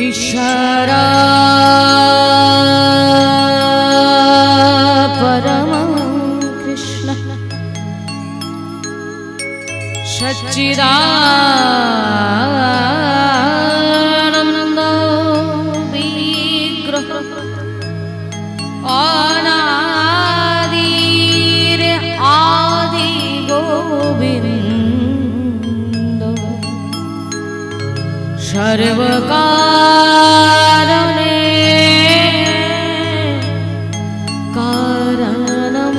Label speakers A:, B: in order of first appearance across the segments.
A: ईश्वरा परम कृष्ण सच्चिदानंद विग्रह अनादिर आदि गोविंद सर्वकारणे कारणम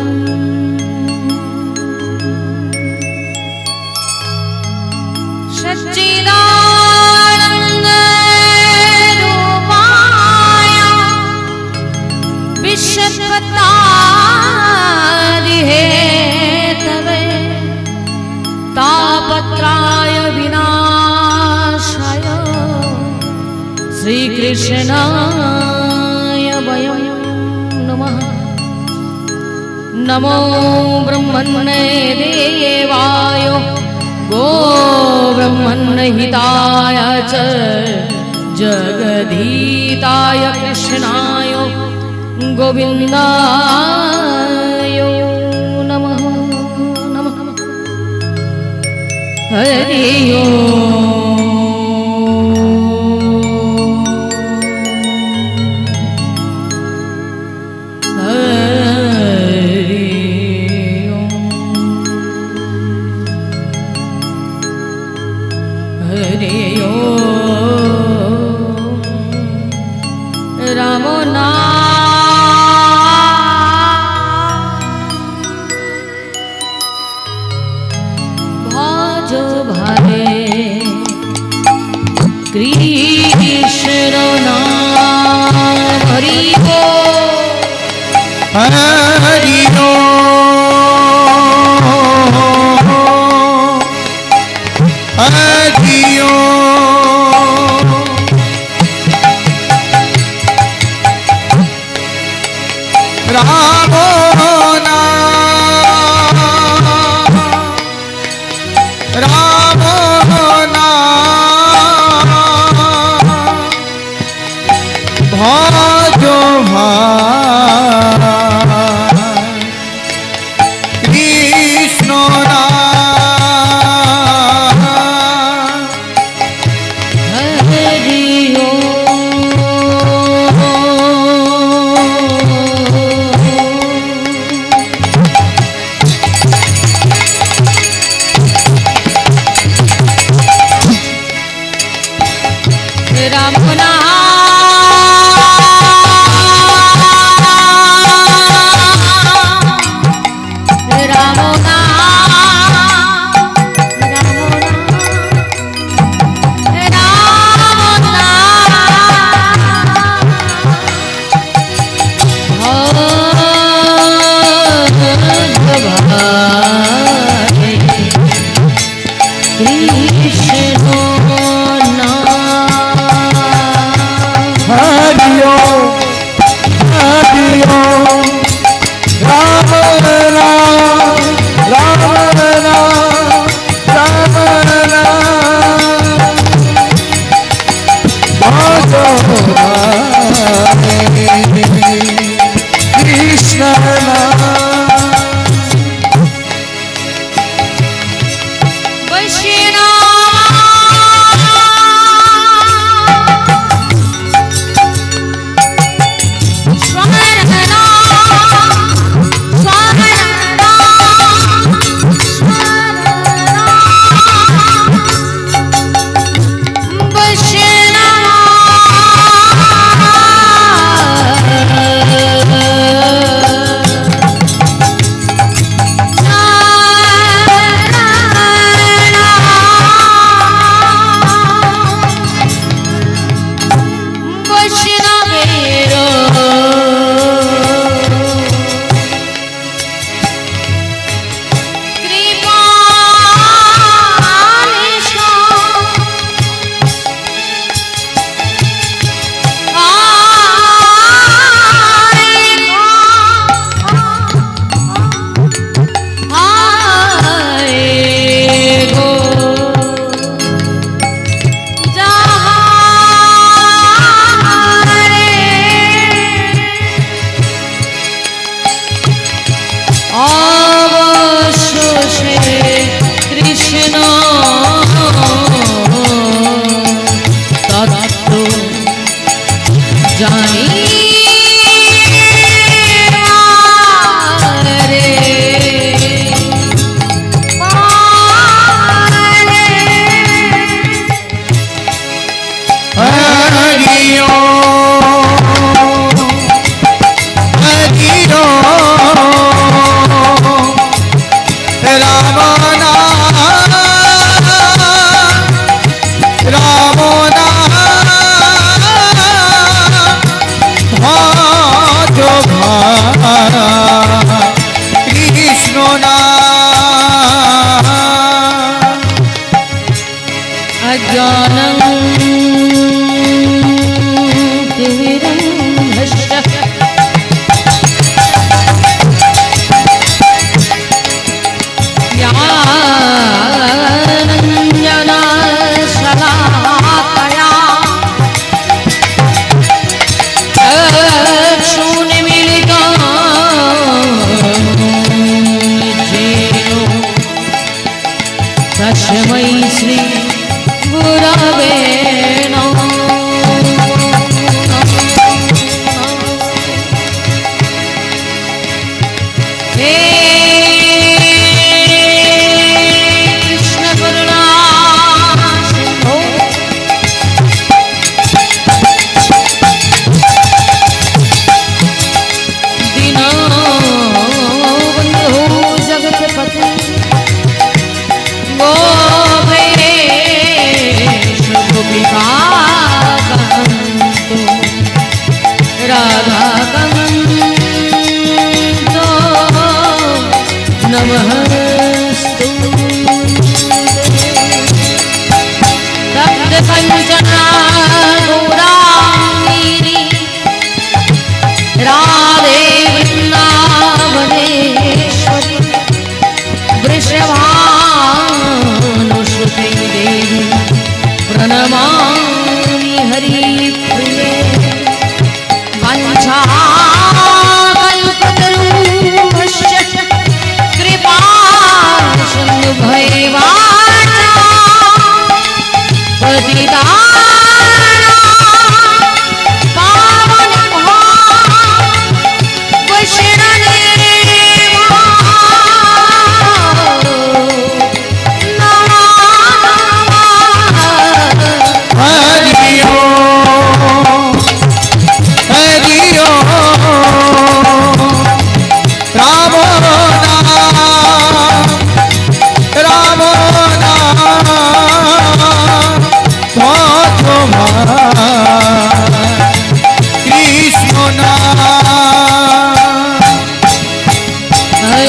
A: सच्चिदानंद रूपाय विश्वपतादिहेतवे तापत्राय विनाशाय श्रीकृष्णाय वयं नमः। नमो ब्रह्मणे देवाय गो ब्रह्मणहिताय च जगदीताय कृष्णाय गोविन्दाय नमः नमः। हरि ओम। कृष्ण नाम हरि बोल हरि हरि राम राम भजो कृष्ण हरि राम कृष्ण
B: तो जानी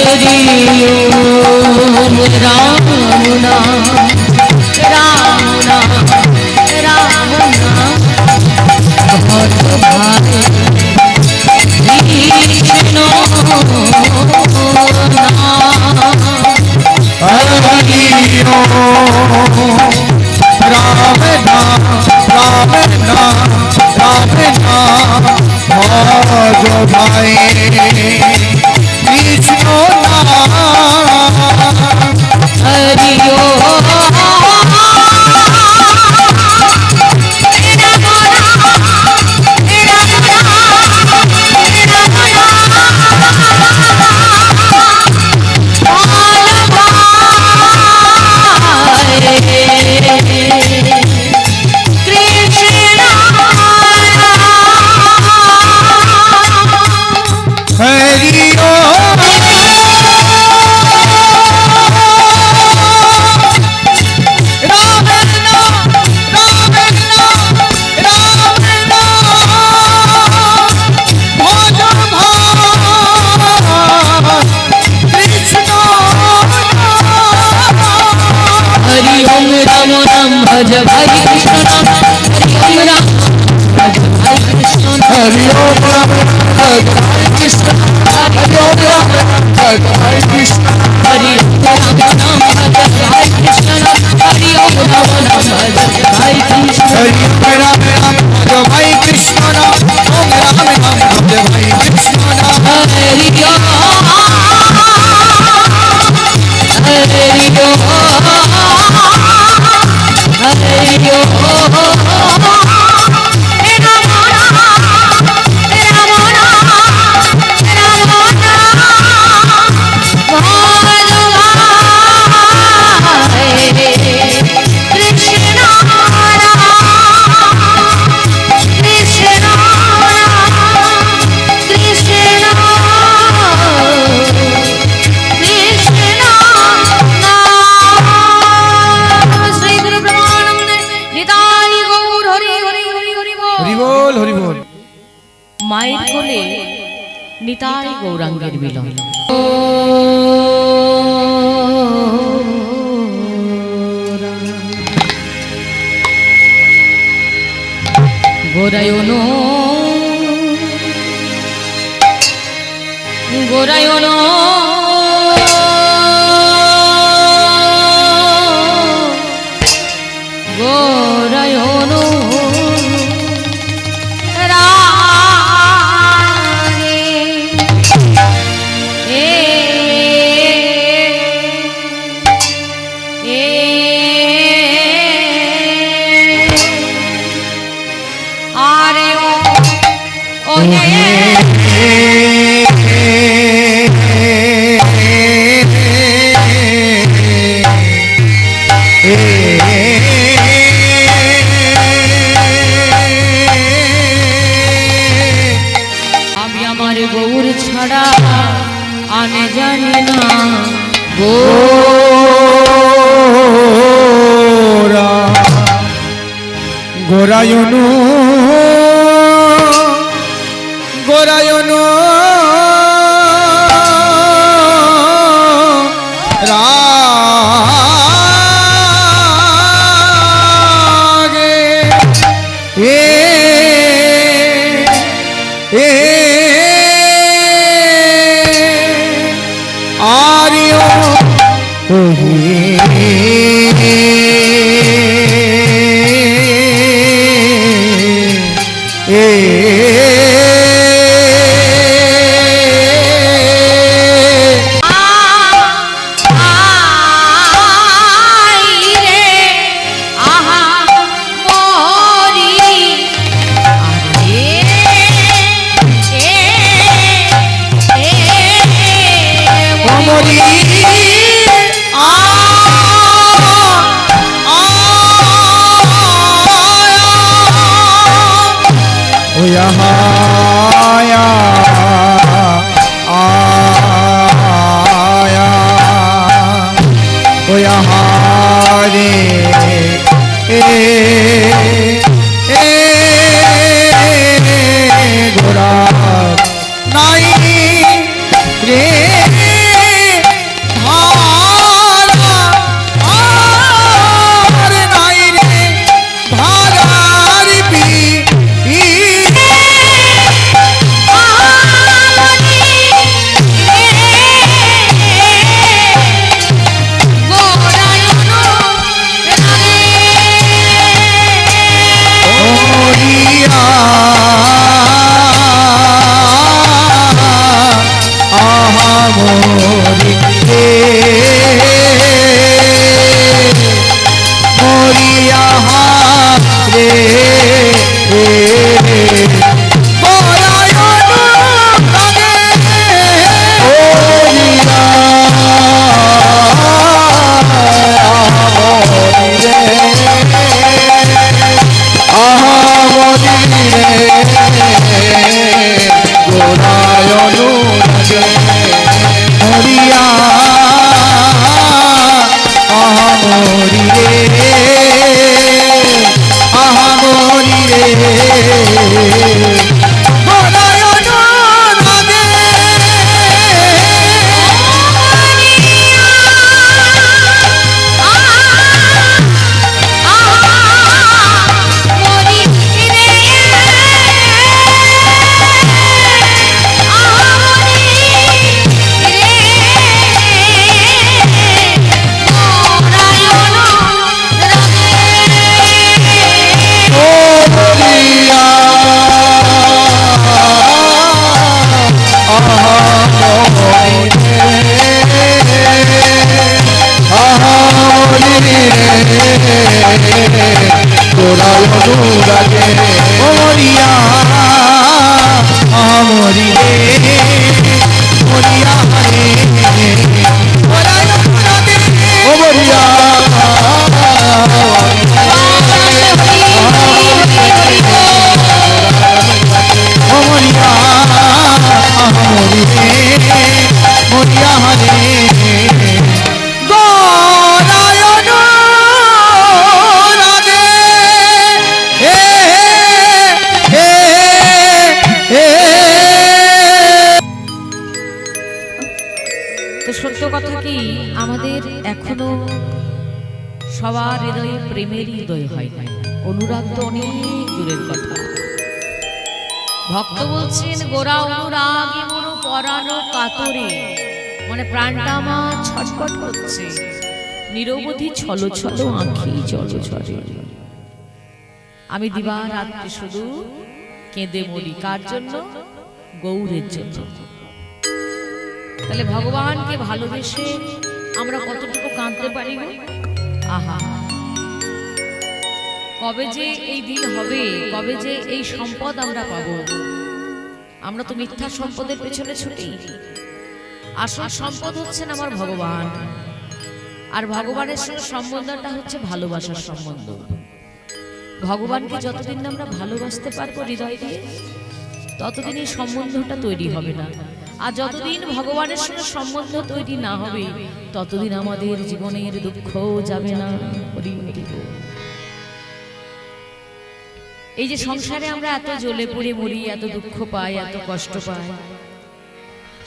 A: भज भाई कृष्ण हरि ओम राम भज भाई कृष्ण हरि ओम राम भज भाई कृष्ण हरि ओम राम भज भाई कृष्ण हरि ओम राम भज भाई कृष्ण हरि ओम राम भज भाई कृष्ण हरि ओम राम भज भाई कृष्ण ओम राम भज भाई कृष्ण हरि ओम हरि ओम হরি বল হরি বল।
B: মায়ের কোলে নিতাই গৌরাঙ্গের মিলন। গোরায়ন গোরায়ন গোরায়ন আমি আমার গৌর ছাড়া আমি জানি না
A: গোরা গোরায়ন গোরায়ন রাগে আরিও গোরা নাই রে ভাড়া আর নাই রে ভাড়ার
B: কথা কি, আমাদের এখনো সবার হৃদয়ে প্রেমের হৃদয় হয় নাই, অনুরাগ তো অনেক দূরের কথা। ভক্ত বলছেন গোরা অনুরাগে মরু পরানো কাতরে, মানে প্রাণটা আমার ছটফট করছে, নিরবধি ছলো ছলো আঁখি জল ঝরে। আমি দিবারাত্রি শুধু কেঁদে মরি, কার জন্য? গৌরের জন্য। তাহলে ভগবানকে ভালোবেসে আমরা কতটুকু কাঁদতে পারি গো? আহা, কবে যে এই দিন হবে, কবে যে এই সম্পদ আমরা পাবো। আমরা তো মিথ্যা সম্পদের পেছনে ছুটি, আসল সম্পদ হচ্ছেন আমার ভগবান। আর ভগবানের সঙ্গে সম্বন্ধটা হচ্ছে ভালোবাসার সম্বন্ধ। ভগবানকে যতদিন আমরা ভালোবাসতে পারবো হৃদয় দিয়ে, ততদিন এই সম্বন্ধটা তৈরি হবে না। আর যতদিন ভগবানের সঙ্গে সম্বন্ধ তৈরি না হবে, ততদিন আমাদের জীবনের দুঃখ যাবে না। এই যে সংসারে আমরা এত জ্বলে পুড়ে মরি, এত দুঃখ পাই, এত কষ্ট পাই,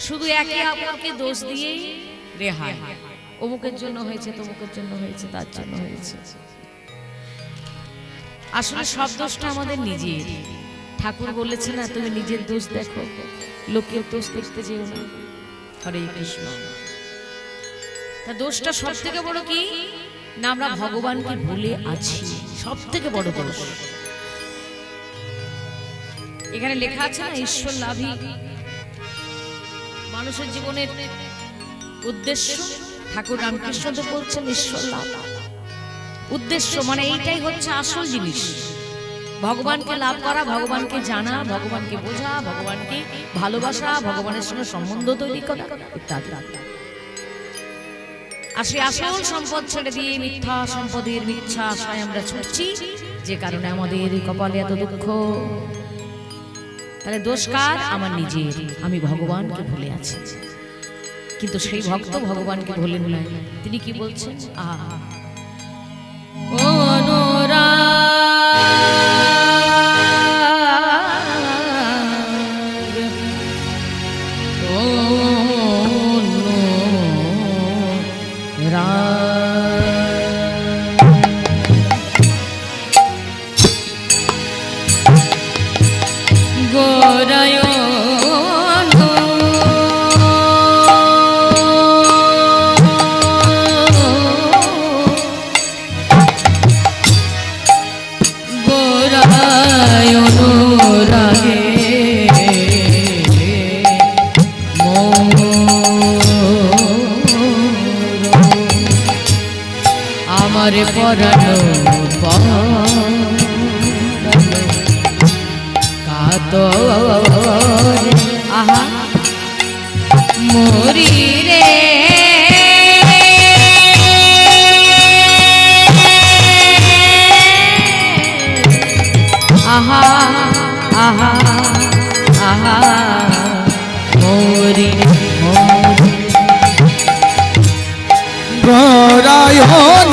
B: শুধু একে অপরকে দোষ দিয়েই রেহাই। অমুকের জন্য হয়েছে, তমুকের জন্য হয়েছে, তার জন্য হয়েছে। আসলে সব দোষটা আমাদের নিজের। ঠাকুর বলেছে না, তুমি নিজের দোষ দেখো, লোকের দোষ দেখতে যেও না। হরে কৃষ্ণ। তা দোষটা সব থেকে বড় কি না, আমরা ভগবানকে ভুলে আছি, সব থেকে বড় দোষ। এখানে লেখা আছে না, ঈশ্বর লাভই মানুষের জীবনের উদ্দেশ্য। ঠাকুর রামকৃষ্ণ তো বলছেন ঈশ্বর লাভ উদ্দেশ্য, মানে এইটাই হচ্ছে আসল জিনিস। ভগবানকে লাভ করা, ভগবানকে জানা, ভগবানকে বোঝা, ভগবানকে ভালোবাসা, ভগবানের সঙ্গে সম্বন্ধ তৈরি করা ইত্যাদি। আর সেই আসল সম্পদ ছেড়ে দিয়ে মিথ্যা সম্পদের মিথ্যা আশায় আমরা ছুটছি, যে কারণে আমাদের কপালে এত দুঃখ। তাহলে দোষ কার? আমার নিজের। আমি ভগবানকে ভুলে আছি। কিন্তু সেই ভক্ত ভগবানকে ভুলেন নাই। তিনি কি বলছেন? আমারে পরানো কাতরে, আহা মরি রে আহা আহা আহা মরি মরি
A: নারায়ণ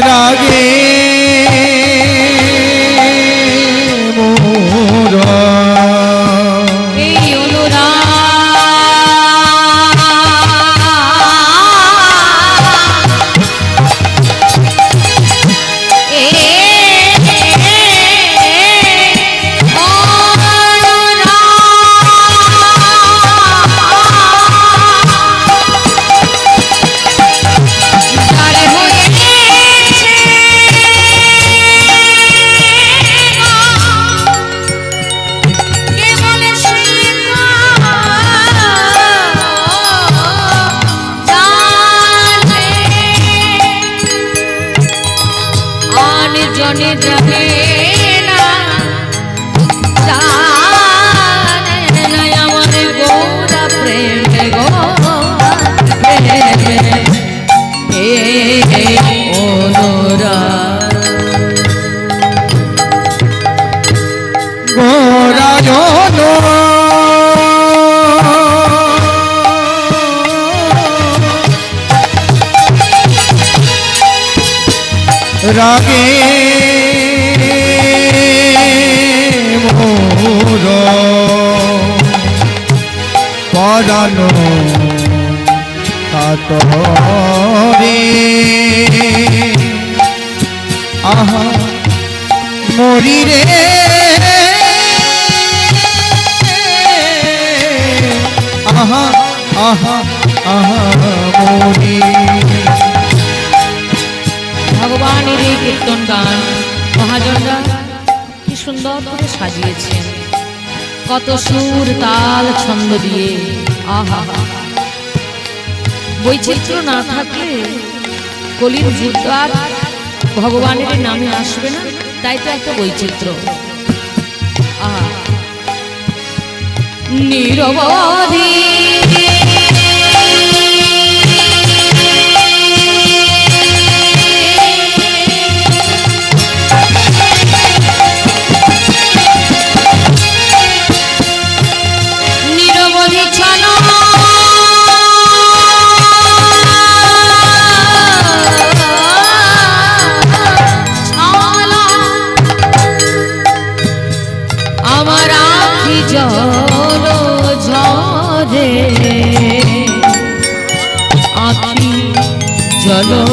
A: রাগে মোরা
B: এই অনুরাগ জনে যাবে না, জানে না আমার গৌরা প্রেমে গো প্রেমে অনুরাগ
A: গোরায়ণ রাগে মোর পরানো কাতরে আহা মরি রে আহা আহা আহা মরি।
B: ভগবানের এই কীর্তন গান মহাজনরা কি সুন্দর করে সাজিয়েছেন, কত সুর তাল ছন্দ দিয়ে। আহা, বৈচিত্র্য না থাকলে কলির যুগ তো আর ভগবানের নামে আসবে না, তাই তো এত বৈচিত্র্য। আহা, নিরবধি চলো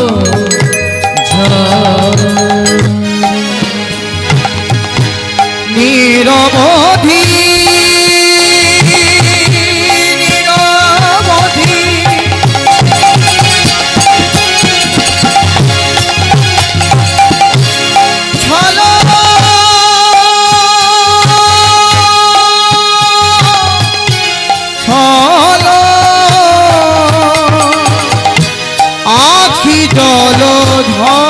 A: নিরবধি নিরবধি চলো চলো আখি জলধরে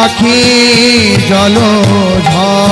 A: আখি জলধরে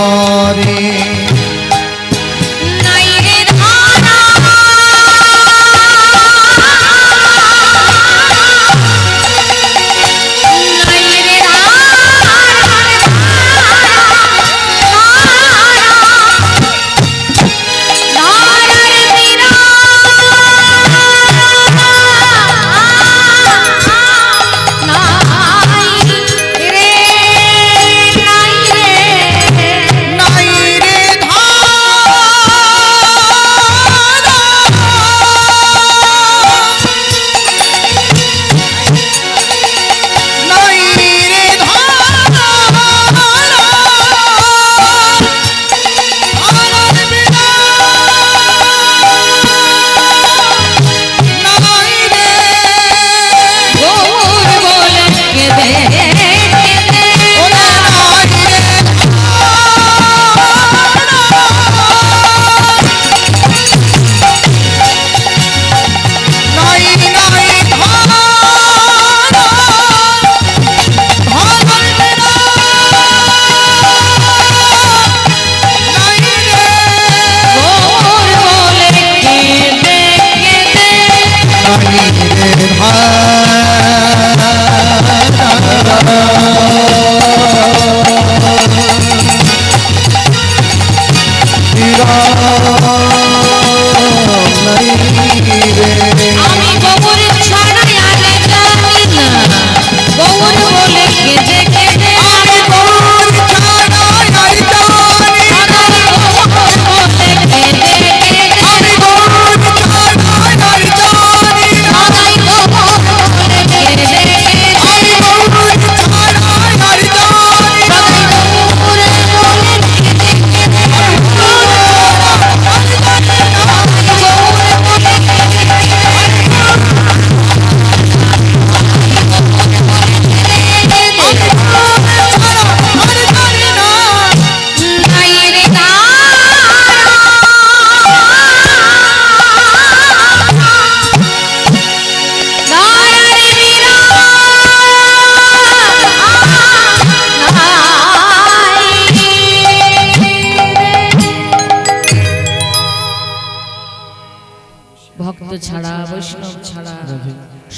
A: ভক্ত ছাড়া, বৈষ্ণব ছাড়া,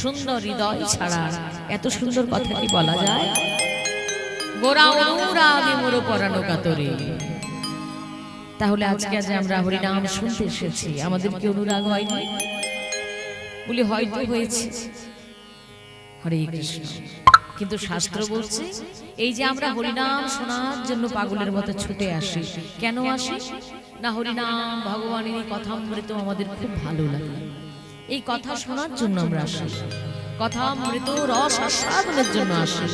A: সুন্দর হৃদয় ছাড়া এত সুন্দর কথা কি বলা যায়? গোরা অনুরাগে মোর পরানো কাতরে। তাহলে আজকে আজ আমরা হরিনাম শুনতে এসেছি, আমাদের কি অনুরাগ হয়নি? বলি হয়তো হয়েছে।
B: হরে কৃষ্ণ। কিন্তু শাস্ত্র বলছে এই যে আমরা হরিনাম শোনার জন্য পাগলের মতো ছুটে আসি, কেন আসি না? হরিনাম ভগবানের এই কথামৃত আমাদের খুব ভালো লাগে, এই কথা শোনার জন্য আমরা আসি, কথামৃত রস আস্বাদনের জন্য আসি।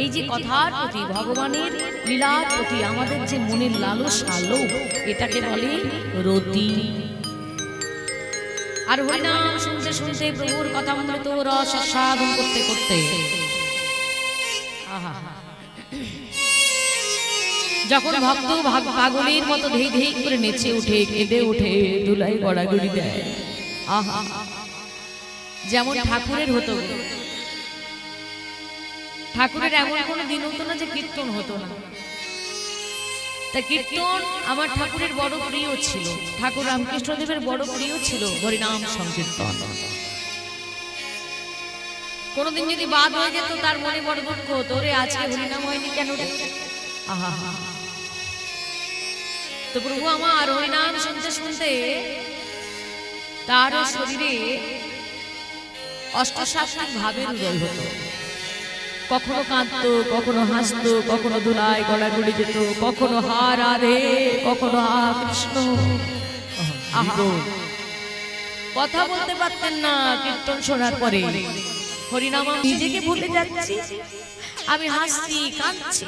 B: এই যে কথার প্রতি, ভগবানের লীলার প্রতি আমাদের যে মনের লালসা, লোভ, এটাকে বলে রতি। আর হরিনাম শুনতে শুনতে, প্রভুর কথামৃত রস আস্বাদন করতে করতে যখন ভক্ত পাগলের মতো ধেই ধেই করে নেচে উঠে, কেঁদে উঠে, ধুলাই গড়াগড়ি দেয়, আহা, যেমন ঠাকুরের হতো। ঠাকুরের এমন কোনো দিন হতো না যে কীর্তন হতো না। তা কীর্তন আমার ঠাকুরের বড় প্রিয় ছিল, ঠাকুর রামকৃষ্ণদেবের বড় প্রিয় ছিল হরিনাম সংকীর্তন। কোনদিন যদি বাদ হয়ে যেত তার মনে বড় দুঃখ হতো, রে আজকে হরিনাম হয়নি কেন রে, আহা। তো প্রভু আমার হরিনাম শুনতে শুনতে তার শরীরে অষ্টসাত্ত্বিক ভাবের উদয় হতো। কখনো কাঁদতো, কখনো হাসতো, কখনো ধুলায় গড়াগড়ি যেত, কখনো হা রাধে, কখনো হা কৃষ্ণ। কথা বলতে পারতেন না কীর্তন শোনার পরে। হরিনাম নিজেকে ভুলে যাচ্ছি, আমি হাসছি, কাঁদছি।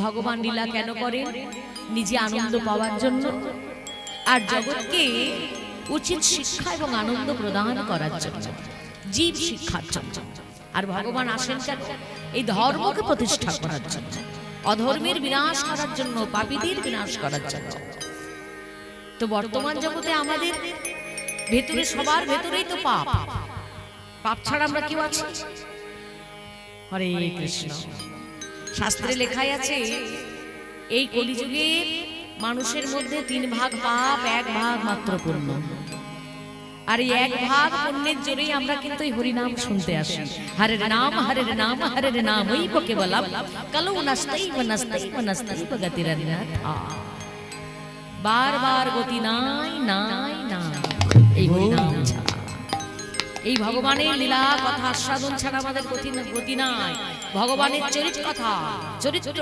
B: ভগবান লীলা কেন করেন? নিজে আনন্দ পাওয়ার জন্য, আর জগৎকে উচিত শিক্ষা এবং আনন্দ প্রদান করার জন্য, জীব শিক্ষার জন্য। আর ভগবান আসেন কেন? এই ধর্মকে প্রতিষ্ঠা করার জন্য, অধর্মের বিনাশ করার জন্য, পাপীদের বিনাশ করার জন্য। তো বর্তমান জগতে আমাদের ভেতরে, সবার ভেতরেই তো পাপ। পাপ ছাড়া আমরা কেউ আছি? হরে কৃষ্ণ। শাস্ত্রে লেখাই আছে এই কলিযুগে মানুষের মধ্যে 3 ভাগ পাপ, 1 ভাগ মাত্র পুণ্য। আর এই 1 ভাগ পুণ্যের জোরেই আমরা কিন্তু এই হরিনাম শুনতে আসি। হরে নাম, হরে নাম, হরে নাম, ওই বকে বলাম কালো নাস্তাই বনস্তাই বনস্তাই গতিরান্নাথা। বারবার গতি নাই নাই নাই এই হরিনাম ছাড়া, এই ভগবানের লীলা কথা আস্বাদন ছাড়া আমাদের গতি নাই। ভগবানের চরিত্র,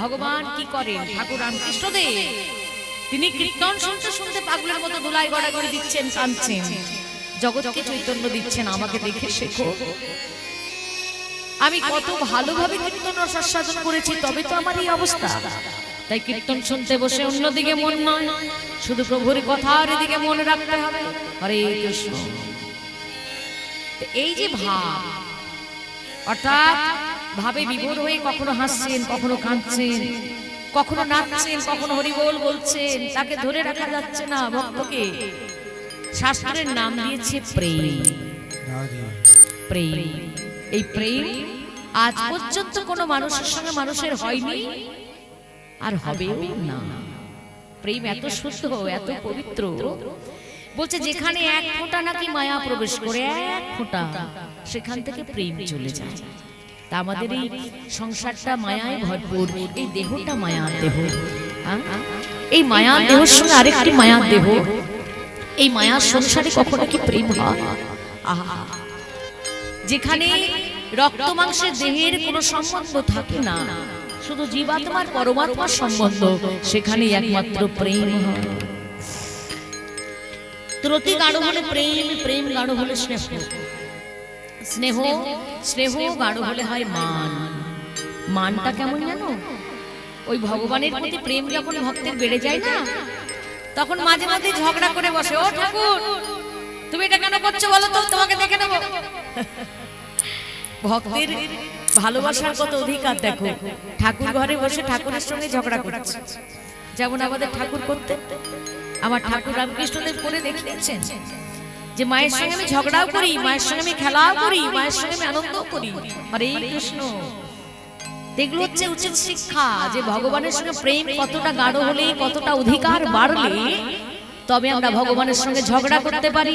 B: ভগবান কি করেন? ঠাকুর রামকৃষ্ণদেব তিনি কীর্তন শুনতে শুনতে পাগলের মতো ধুলায় গড়াগড়ি দিচ্ছেন, কাঁদছেন, জগৎকে চৈতন্য দিচ্ছেন, আমাকে দেখে শেখো। আমি কত ভালোভাবে কীর্তন রস আস্বাদন করেছি, তবে তো আমার এই অবস্থা। তাই কীর্তন শুনতে বসে অন্যদিকে মন নয়, শুধু প্রভুর কথার দিকে মনে রাখতে হবে। হরে কৃষ্ণ। এই যে ভাব, অর্থাৎ ভাবে বিভোর হয়ে কখনো হাসছেন, কখনো কাঁদছেন, কখনো নাচছেন, কখনো হরিবোল বলছেন, তাকে ধরে রাখা যাচ্ছে না ভক্তকে। শাস্ত্রের নাম দিয়েছে প্রেম। প্রেম, এই প্রেম আজ পর্যন্ত কোনো মানুষের সঙ্গে মানুষের হয়নি, আর হবেও না। প্রেম এত শুদ্ধ, এত পবিত্র, বলছে যেখানে 1 ফোঁটা নাকি মায়া প্রবেশ করে, 1 ফোঁটা, সেখান থেকে প্রেম চলে যায়। তা আমাদের এই সংসারটা মায়ায় ভরপুর, এই দেহটা মায়ার দেহ, এই মায়ার দেহের সঙ্গে আরেকটি মায়ার দেহ, এই মায়ার সংসারে কখনো কি প্রেম হয়? আহা, যেখানে রক্ত মাংসের দেহের কোনো সম্বন্ধ থাকে না, শুধু জীবাত্মার পরমাত্মার সম্বন্ধ, সেখানে একমাত্র প্রেম হয়। রতি গাঢ় হলে প্রেম, প্রেম গাঢ় হলে স্নেহ, স্নেহ স্নেহ গাঢ় হলে হয় মান। মানটা কেমন জানো? ওই ভগবানের প্রতি প্রেম যখন ভক্তের বেড়ে যায় না, তখন মাঝে মাঝে ঝগড়া করে বসে, ও ঠাকুর তুমি এটা কেন করছো বলো তো, তোমাকে দেখে নেবো। ভক্তের ভালোবাসার কত অধিকার দেখো। ঠাকুর ঘরে বসে ঠাকুরের সঙ্গে ঝগড়া করছে, যেমন আমাদের ঠাকুর করতে। আমার ঠাকুর রামকৃষ্ণদেব করে দেখিয়েছেন যে মায়ের সঙ্গে আমি ঝগড়াও করি, মায়ের সঙ্গে আমি খেলাও করি, মায়ের সঙ্গে আমি আনন্দও করি। হরে কৃষ্ণ। এগুলো হচ্ছে উচিত শিক্ষা, যে ভগবানের সঙ্গে প্রেম কতটা গাঢ় হলে, কতটা অধিকার বাড়লে তবে আমরা ভগবানের সঙ্গে ঝগড়া করতে পারি।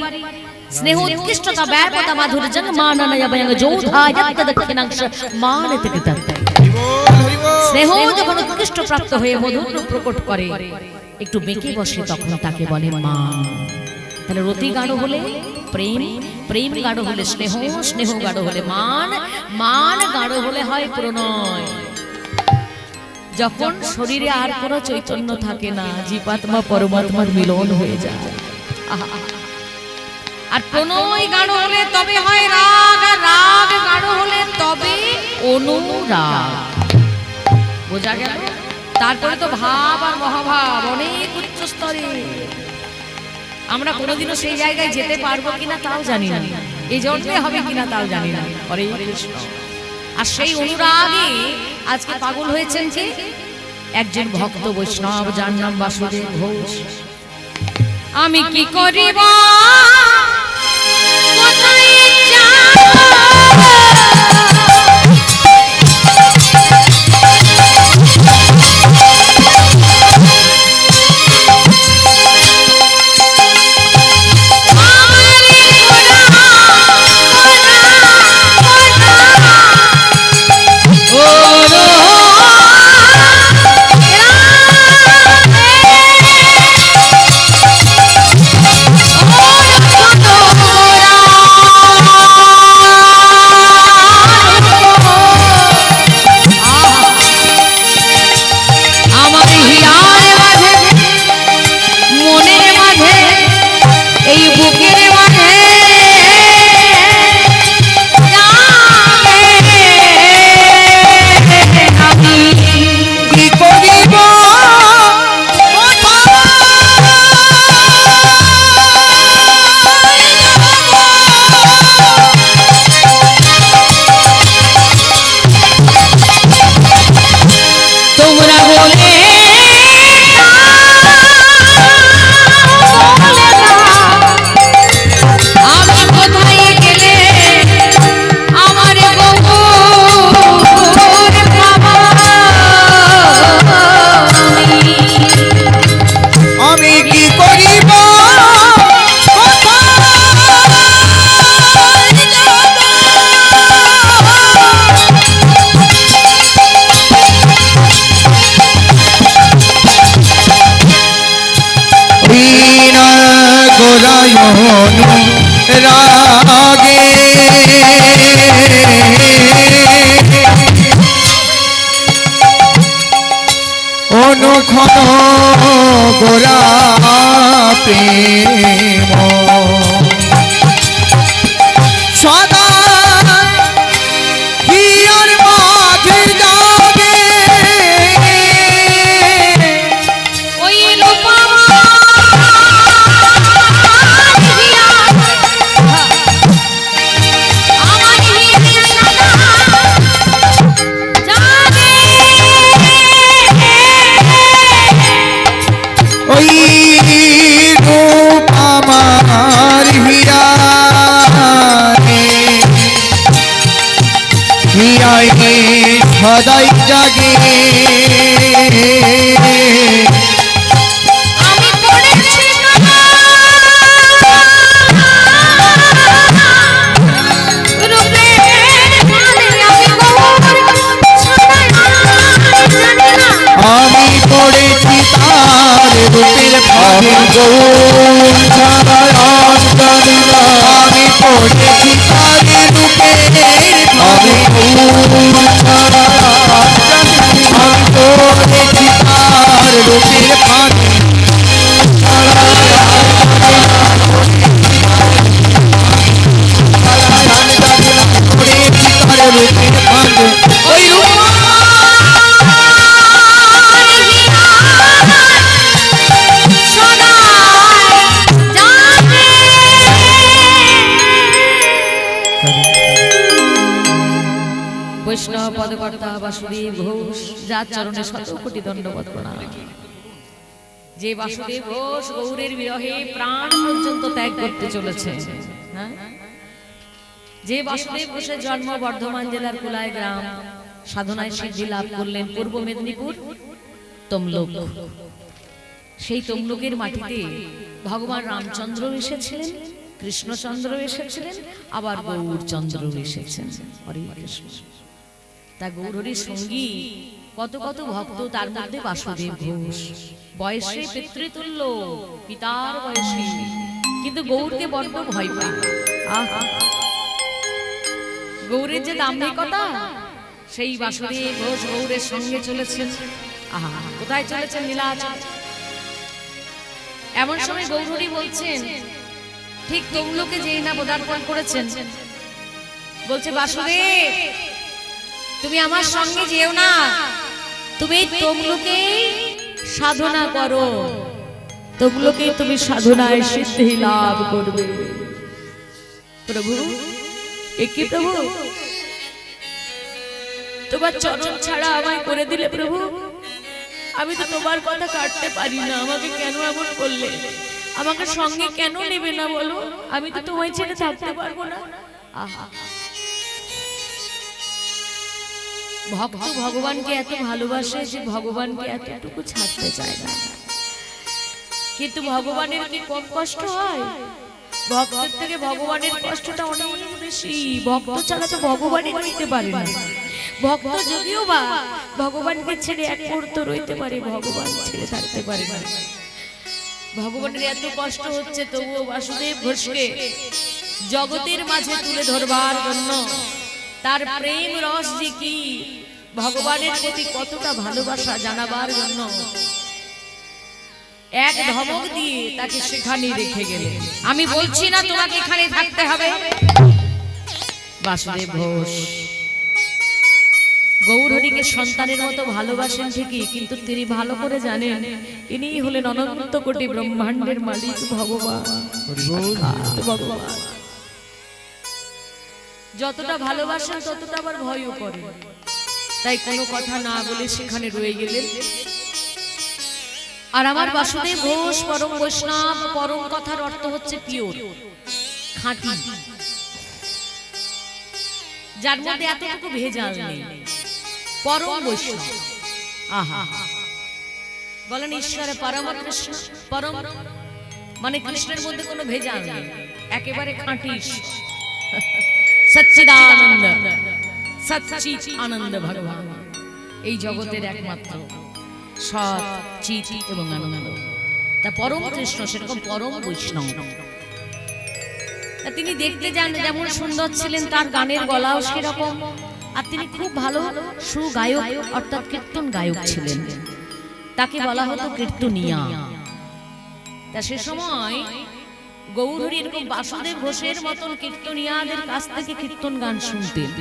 B: স্নেহ উৎকৃষ্টতা ব্যাপতা মাধুর্য মাননয় বয়ং যোধায়ত দক্ষিণাংশ মানতে কৃতজ্ঞ। স্নেহ যখন উৎকৃষ্ট প্রাপ্ত হয়ে মধুর রূপ প্রকট করে, একটু বেঁকে বসে, তখন তাকে বলে মান। তাহলে রতি গাঢ় হলে প্রেম প্রেম গাঢ় হলে স্নেহ, স্নেহ গাঢ় হলে মান, মান গাঢ় হলে হয় প্রণয়। যখন শরীরে আর কোনো চৈতন্য থাকে না, জীবাত্মা পরমাত্মার মিলন হয়ে যায়। আর প্রণয় গাঢ় হলে তবে হয় রাগ, আর রাগ গাঢ় হলে তবে অনুরাগ। বোঝা গেল? তারপরে তো ভাব আর মহাভাব অনেক উচ্চ স্তরে। আমরা কোনোদিনও সেই জায়গায় যেতে পারবো কিনা তাও জানি না, এই জন্মে হবে কিনা তাও জানি না। হরে কৃষ্ণ। আর সেই অনুরাগে আজকে পাগল হয়েছেন যে একজন ভক্ত বৈষ্ণব, যার নাম বাসুদেব ঘোষ। আমি কি করিব কোথায় যাব,
A: রাগে অনুক্ষণ গোরা প্রেম সদা হিয়ার মাঝে জাগে
B: ওই লোপা
A: সদাই জাগে
B: আমি পড়েছি
A: আমি পড়েছি তার রূপের ভাবে গৌর ছাড়া জানি না আমি পড়েছি তার রূপের ভাবে গৌর ছাড়া জানি না আমি পড়েছি তার রূপের ভাবে
B: বৈষ্ণব পদকর্তা বাসুদেব ঘোষ, যার চরণে শত কোটি দণ্ডবত প্রণাম। যে বাসুদেব ঘোষ গৌরের বিরহে প্রাণ পর্যন্ত ত্যাগ করতে চলেছে, হ্যাঁ, যে বাসুদেব ঘোষের জন্ম বর্ধমান জেলার কুলায় গ্রাম, সাধনায় সিদ্ধি লাভ করলেন পূর্ব মেদিনীপুর তমলুক। সেই তমলুকের মাটিতে ভগবান রামচন্দ্র এসেছিলেন, কৃষ্ণচন্দ্র এসেছিলেন, আবার গৌরচন্দ্র এসেছেন। হরে কৃষ্ণ। তা গৌরীর সঙ্গী কত কত ভক্ত, তার মধ্যে বাসুদেব ঘোষ। বয়সে পিতৃতুল্য, পিতার বয়সী, কিন্তু গৌরকে বড্ড ভয় পায়। আহা, গৌরের যে দাম্ভিকতা, সেই বাসুদেব ঘোষ গৌরের সঙ্গে চলেছেন। আহা, কোথায় চলেছেন? নীলাচল। এমন সময় গৌরী বলছেন, ঠিক তমলুকে যেই না পদার্পণ করেছেন, বলছে বাসুদেব তুমি আমার সঙ্গে যেও না, তুমি তমলুকে সাধনা করো, তমলুকে তুমি সাধনায় সিদ্ধি লাভ করবে। প্রভু, এ কি প্রভু, তোমার চরণ ছাড়া আমায় করে দিলে প্রভু, আমি তো তোমার কথা কাটতে পারি না, আমাকে কেন এমন করলে? আমাকে সঙ্গে কেন নেবে না বলো? আমি তো তোমায় ছেড়ে থাকতে পারবো না। আহা, ভক্ত ভগবানকে এত ভালোবাসে যে ভগবানকে এতটুকু ছাড়তে চায় না, কিন্তু ভগবানের কি কম কষ্ট হয়? ভক্তের থেকে ভগবানের কষ্টটা অনেক বেশি। ভক্ত ছাড়া তো ভগবানই রইতে পারে না। ভক্ত যদিও বা ভগবানকে ছেড়ে এক মুহূর্ত রইতে পারে, ভগবান ছেড়ে থাকতে পারে না। ভগবানের এত কষ্ট হচ্ছে, তবুও বাসুদেব ঘোষকে জগতের মাঝে তুলে ধরবার জন্য, তার প্রেম রস যে কি, ভগবানের প্রতি কতটা ভালোবাসা জানাবার জন্য এক ধমক দিয়ে তাকে সেখানে রেখে গেলেন। আমি বলছি না তোমাকে এখানে থাকতে হবে। বাসুদেব ঘোষ গৌরহরিকে সন্তানের মতো ভালোবাসেন ঠিকই, কিন্তু তিনি ভালো করে জানেন ইনিই হলেন অনন্ত কোটি ব্রহ্মাণ্ডের মালিক ভগবান। ভগবান যতটা ভালোবাসেন ততটা আবার ভয়ও করেন, তাই কোনো কথা না বলে সেখানে রয়ে গেলেন। আর আমার বাসুদেব ঘোষ পরম বৈষ্ণব, পরম কথার অর্থ হচ্ছে পিওর, খাঁটি, যার মধ্যে এতটুকু ভেজাল নেই, পরম বৈষ্ণব। আহা, বলেন ঈশ্বরে পরম কৃষ্ণ, পরম মানে কৃষ্ণের মধ্যে কোনো ভেজাল নেই, একেবারে খাঁটি, সচ্চিদানন্দ, সচ্চিত আনন্দ ভগবান, এই জগতের একমাত্র সৎ চিত এবং আনন্দ। তা পরম কৃষ্ণ সেরকম পরম বৈষ্ণব। তিনি দেখতে যান যেমন সুন্দর ছিলেন, তার গানের গলাও সেরকম, আর তিনি খুব ভালো সুগায়ক অর্থাৎ কীর্তন গায়ক ছিলেন, তাকে বলা হতো কীর্তনিয়া। তা সে সময় গৌরহরি এরকম বাসুদেব ঘোষের মতন কীর্তনিয়াদের কাছ থেকে কীর্তন গান শুনতেন,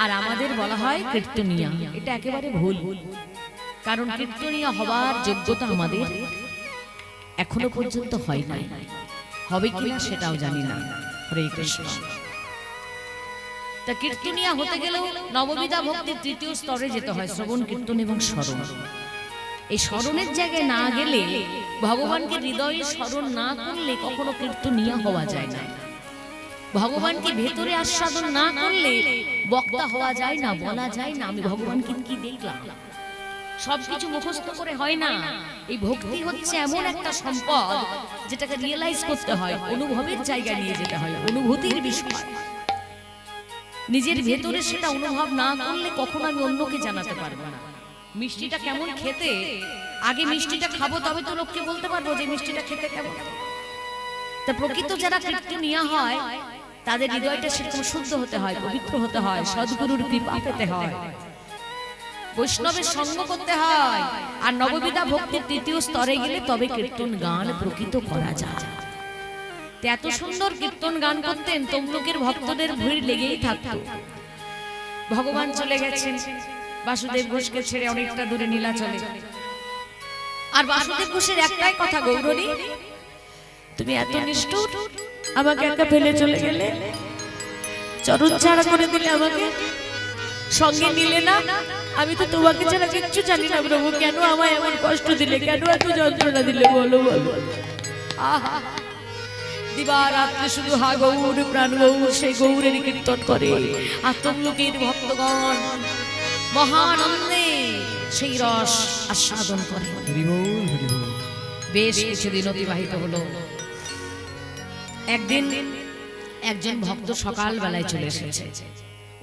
B: আর আমাদের বলা হয় কীর্তনিয়া। এটা একেবারে ভুল, কারণ কীর্তনিয়া হবার যোগ্যতা আমাদের এখনো পর্যন্ত হয় নাই, হবে কিনা সেটাও জানি না। হরে কৃষ্ণ। তা কীর্তনিয়া হতে গেলেও নববিধা ভক্তির তৃতীয় স্তরে যেতে হয়, শ্রবণ কীর্তন এবং স্মরণ। এই স্মরণের জায়গায় না গেলে, ভগবানকে হৃদয়ে স্মরণ না করলে কখনো কীর্তনিয়া হওয়া যায় না। ভগবানকে ভেতরে আস্বাদন না করলে বক্তা হওয়া যায় না, বলা যায় না আমি ভগবানকে কি দেখলাম। সবকিছু মুখস্থ করে হয় না। এই ভক্তি হচ্ছে এমন একটা সম্পদ যেটাকে রিয়েলাইজ করতে হয়, অনুভবের জায়গায় নিয়ে যেতে হয়, অনুভূতির বিষয়। নিজের ভেতরে সেটা অনুভব না করলে কখনো আমি অন্যকে জানাতে পারবো না। মিষ্টিটা কেমন খেতে, আগে মিষ্টিটা খাবো তবে তো লোককে বলতে পারবো যে মিষ্টিটা খেতে কেমন। তা প্রকৃত যারা কীর্তনিয়া হয় তাদের হৃদয়টা সেরকম শুদ্ধ হতে হয়, পবিত্র হতে হয়, সদ্গুরুর কৃপা পেতে হয়, বৈষ্ণবের সঙ্গ করতে হয়, আর নববিধা ভক্তির তৃতীয় স্তরে গেলে তবে কীর্তন গান প্রকৃত করা যায়। এত সুন্দর কীর্তন গান করতেন, তমলুকের ভক্তদের ভিড় লেগেই থাকতো। ভগবান চলে গেছেন বাসুদেব ঘোষকে ছেড়ে অনেকটা দূরে নীলাচলে, আর বাসুদেব ঘোষের একটাই কথা, গৌরহরি তুমি এত নিষ্ঠুর, আমাকে একা ফেলে চলে গেলে, চরণ ছাড়া করে দিলে, আমাকে সঙ্গে নিলে না। আমি তো তোমাকে ছাড়া কিচ্ছু জানি না প্রভু, কেন আমায় এমন কষ্ট দিলে, কেন এত যন্ত্রণা দিলে, বলো বলো। আহা, দিবারাত্রে শুধু হা গৌর প্রাণ গৌর, সেই গৌরের কীর্তন করে, আর তমলুকের ভক্তগণ মহানন্দে সেই রস আস্বাদন করে। বেশ কিছুদিন অতিবাহিত হলো। একদিন একজন ভক্ত সকাল বেলায় চলে এসেছে।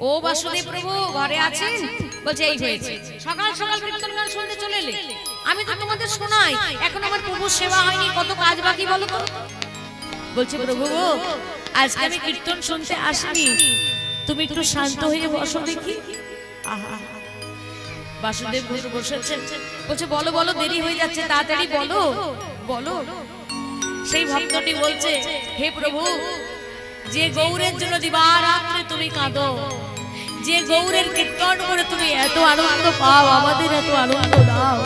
B: ও বাসুদেব প্রভু ঘরে আছেন? বলছে এই হয়েছে, সকাল সকাল কীর্তন গান শুনতে চলে এলে, আমি তো তোমাদের শোনাই, এখন আমার প্রভুর সেবা হয়নি, কত কাজ বাকি বলো তো। বলছে প্রভু আজকে আমি কীর্তন শুনতে আসিনি, তুমি একটু শান্ত হয়ে বসো দেখি। আহা, বাসুদেব বসেছেন, বলছে বলো বলো, দেরি হয়ে যাচ্ছে, তাড়াতাড়ি বলো বলো। সেই ভক্তটি বলছে, হে প্রভু, যে গৌরের জন্য দিবারাত্রে তুমি কাঁদো, যে গৌরের কীর্তন করে তুমি এত আনন্দ পাও, আমাদের এত আনন্দ দাও,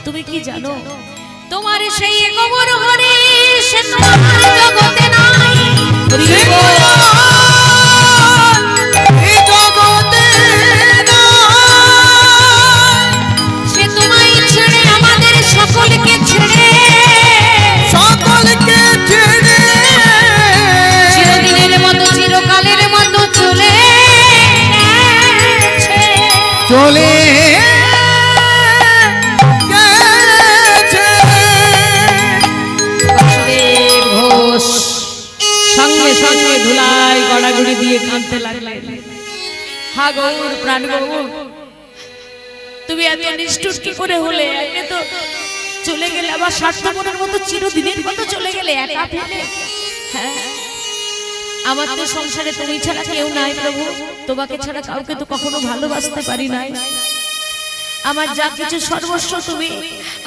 B: তুমি কি জানো তোমার সেই গোবর হরি সে তোমার জগতে নাই।
A: এই জগতে
B: সে তোমায় ছেড়ে আমাদের সকলকে ছেড়ে চিরদিনের মতো চিরকালের মতো চলে
A: চলে
B: ঘোষ সঙ্গে সঙ্গে ধুলাই গড়াগড়ি দিয়ে কাঁদতে লাগলেন। হা গৌর, প্রাণ গৌর, তুমি এত নিষ্ঠুর কি করে হলে? একে তো চলে গেলে, আবার স্বার্থপরের মতো চিরদিনের মতো চলে গেলে একা ফেলে। হ্যাঁ, আমার তো সংসারে তুমি ছাড়া কেউ নাই প্রভু, তোমাকে ছাড়া কাউকে তো কখনো ভালোবাসতে পারি নাই। আমার যা কিছু সর্বস্ব তুমি,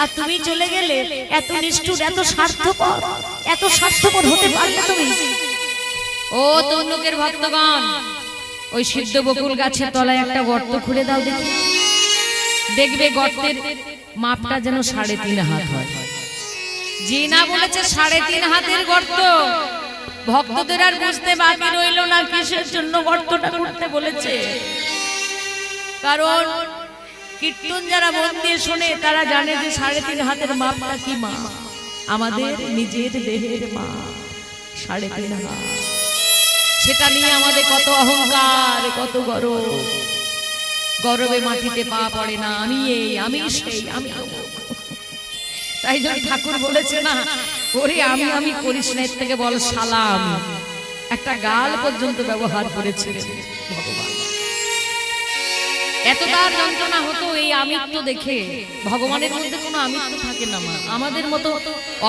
B: আর তুমি চলে গেলে এত নিষ্ঠুর, এত স্বার্থপর, এত স্বার্থপর হতে পারলে তুমি? ও তমলুকের ভক্তগণ, ওই সিদ্ধ বকুল গাছের তলায় একটা গর্ত খুঁড়ে দাও দেখি, দেখবে গর্তের মাপটা যেন 3.5 হাত হয়। যে না বলেছে 3.5 হাতের গর্ত, ভক্তদের আর বুঝতে বাকি রইল না কিসের জন্য গর্তটা করতে বলেছে। কারণ কীর্তন যারা মন দিয়ে শোনে তারা জানে যে 3.5 হাতের মাপটা কি মা, আমাদের নিজের দেহের মা 3.5 হাত। সেটা নিয়ে আমাদের কত অহংকার, কত গর্ব, গর্বে মাটিতে পা পড়ে না, আমি এই, আমি সেই, আমি। তাই জন্য ঠাকুর বলেছে না, ওরে আমি করিস না, এর থেকে বল সালাম। একটা গাল পর্যন্ত ব্যবহার করেছিলেন ভগবান। এত তার যন্ত্রণা হতো এই আমিত্ব দেখে। ভগবানের মধ্যে কোনো আমিত্ব থাকে না মা, আমাদের মতো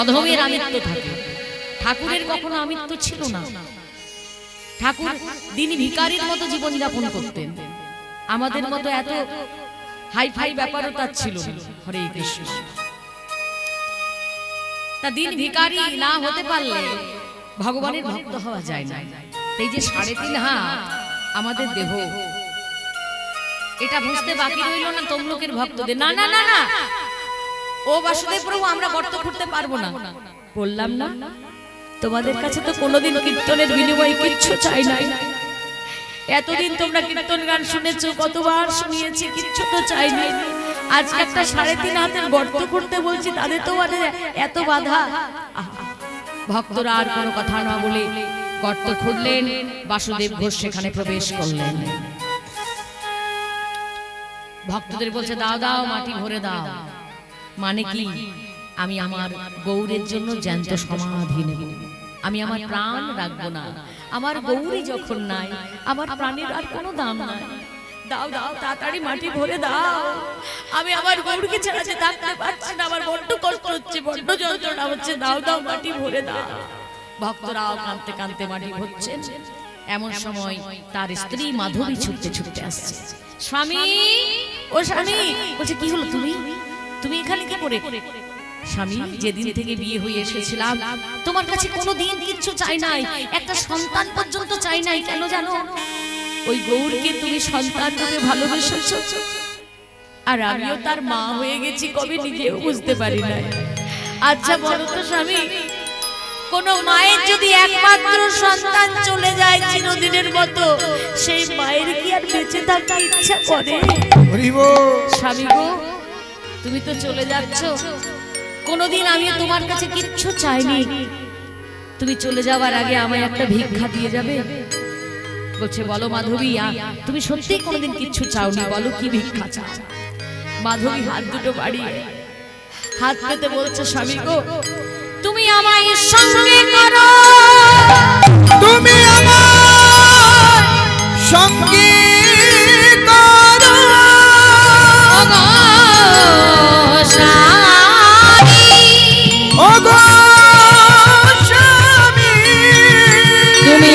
B: অধমের আমিত্ব থাকে। ঠাকুরের কখনো আমিত্ব ছিল না। ঠাকুর দিনী ভিখারির মতো জীবন যাপন করতেন, আমাদের মতো এত হাই ফাই ব্যাপারও তার ছিল না। হরে কৃষ্ণ। তা দিন ভিখারি না হতে পারলে ভগবানের ভক্ত হওয়া যায় না। এই যে 3.5 হাত আমাদের দেহ, এটা বুঝতে বাকি রইল না তমলুকের ভক্তদের। না না না না, ও বাসুদেব প্রভু, আমরা গর্ত খুঁড়তে পারবো না। বললাম না, তোমাদের কাছে তো কোনোদিন কীর্তনের বিনিময়ে কিচ্ছু চাই নাই। এতদিন তোমরা কীর্তন গান শুনেছো, কতবার শুনিয়েছি, কিচ্ছু তো চাই নাই। আজকে একটা 3.5 হাতের গর্ত করতে বলছি, তাদের তো মানে এত বাধা। ভক্তরা আর কোনো কথা না বলে গর্ত খুঁড়লেন, বাসুদেব ঘোষ সেখানে প্রবেশ করলেন। ভক্তদের বলছে, দাও দাও, মাটি ভরে দাও। মানে কি? আমি আমার গৌরের জন্য জ্যান্ত সমাধি নেব, আমি আমার প্রাণ রাখবো না। আমার গৌরী যখন নাই, আমার প্রাণের আর কোনো দাম নাই। দাও দাও, তাড়াতাড়ি মাটি ভরে দাও। আমি আমার গৌরকে ছাড়া যে থাকতে পারছি না, আমার বড্ড কষ্ট হচ্ছে, বড্ড যন্ত্রণা হচ্ছে, দাও দাও, মাটি ভরে দাও। ভক্তরাও কাঁদতে কাঁদতে মাটি ভরছেন। এমন সময় তার স্ত্রী মাধবী ছুটতে ছুটতে আসছে। স্বামী, ও স্বামী। বলছে, কি হলো, তুমি তুমি এখানে কি করে? স্বামী, যেদিন থেকে বিয়ে হয়ে এসেছিলাম তোমার কাছে কোনোদিন কিচ্ছু চাই নাই, একটা সন্তান পর্যন্ত চাই নাই। কেন জানো? ওই গৌরকে তুমি সন্তান রূপে ভালোবেসেছ, আর আমিও তার মা হয়ে গেছি, কবে নিজেও বুঝতে পারি নাই। আচ্ছা বলো তো স্বামী, কোন মায়ের যদি একমাত্র সন্তান চলে যায় চিরদিনের মতো, সেই মায়ের কি আর বেঁচে থাকতে ইচ্ছা করে? স্বামী গো, তুমি তো চলে যাচ্ছ, কোনোদিন আমি তোমার কাছে কিচ্ছু চাইনি, তুমি চলে যাওয়ার আগে আমায় একটা ভিক্ষা দিয়ে যাবে। বলছে, বলো মাধবী, তুমি সত্যি কোনোদিন কিচ্ছু চাওনি, বলো কি ভিক্ষা চাও? মাধবী হাত দুটো বাড়িয়ে হাত পেতে বলছে, স্বামী গো, তুমি আমায় সঙ্গে করো,
A: তুমি আমার সঙ্গে করো,
B: তুমি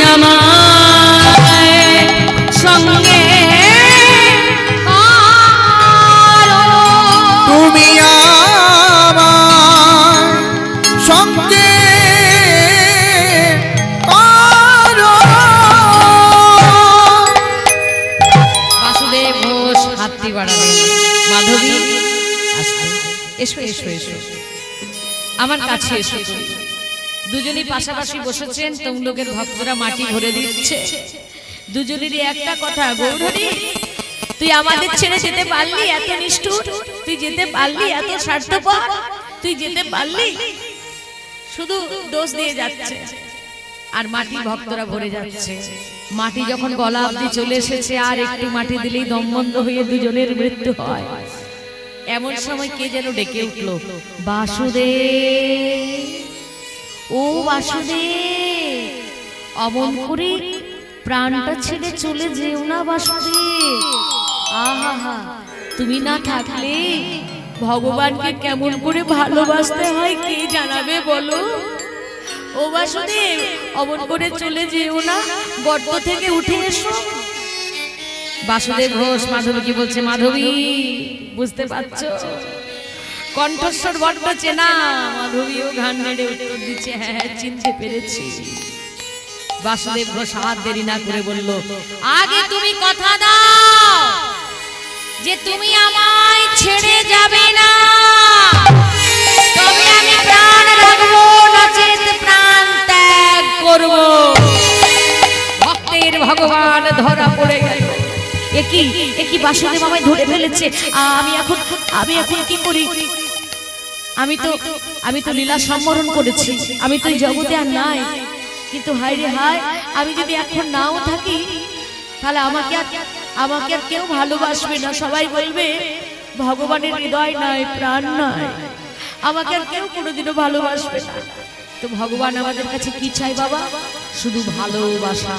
B: এসো এসো এসো আমার কাছে এসো। দুজনই পাশাপাশি বসেছেন, তমলুকের ভক্তরা মাটি ভরে দিচ্ছে। দুজনেরই একটা কথা, গৌরহরি তুই আমাদের ছেড়ে যেতে পারলি, এত নিষ্ঠুর তুই যেতে পারলি, এত স্বার্থপর তুই যেতে পারলি, শুধু দোষ দিয়ে যাচ্ছে আর মাটি ভক্তরা ভরে যাচ্ছে। মাটি যখন গলা অবধি চলে এসেছে, আর একটু মাটি দিলেই দম বন্ধ হয়ে দুজনের মৃত্যু হয়। এমন সময় কে যেন ডেকে উঠল, বাসুদেব, ও বাসুদেব, অমন করে প্রাণটা ছেড়ে চলে যেও না বাসুদেব। আহা, তুমি না থাকলে ভগবানকে কেমন করে ভালোবাসতে হয় কে জানাবে বলো। ও বাসুদেব, অমন করে চলে যেও না, গর্ত থেকে উঠে এসো। বাসুদেব ঘোষ মাধবীকে বলছে, মাধবী বুঝতে পারছো? কণ্ঠস্বর বড্ড চেনা। মাধবীও ঘান নেড়ে উত্তর দিচ্ছে, হ্যাঁ হ্যাঁ চিনতে পেরেছি। বাসুদেব ঘোষ হাত দেরি না করে বলল, আগে তুমি কথা দাও যে তুমি আমায় ছেড়ে যাবে না, তবে আমি প্রাণ রাখবো, নচেত প্রাণ ত্যাগ করব। ভক্তের ভগবান ধরা পড়ে গেল। একই বাসুদেব আমায় ধরে ফেলেছে, আমি এখন কি করি? আমি তো লীলা সম্বরণ করেছি, আমি তো এই জগতে আর নাই। কিন্তু হায় রে হায়, আমি যদি এখন নাও থাকি তাহলে আমাকে আর কেউ ভালোবাসবে না। সবাই বলবে ভগবানের হৃদয় নাই, প্রাণ নাই, আমাকে আর কেউ কোনোদিনও ভালোবাসবে না। তো ভগবান আমাদের কাছে কি চাই বাবা? শুধু ভালোবাসা।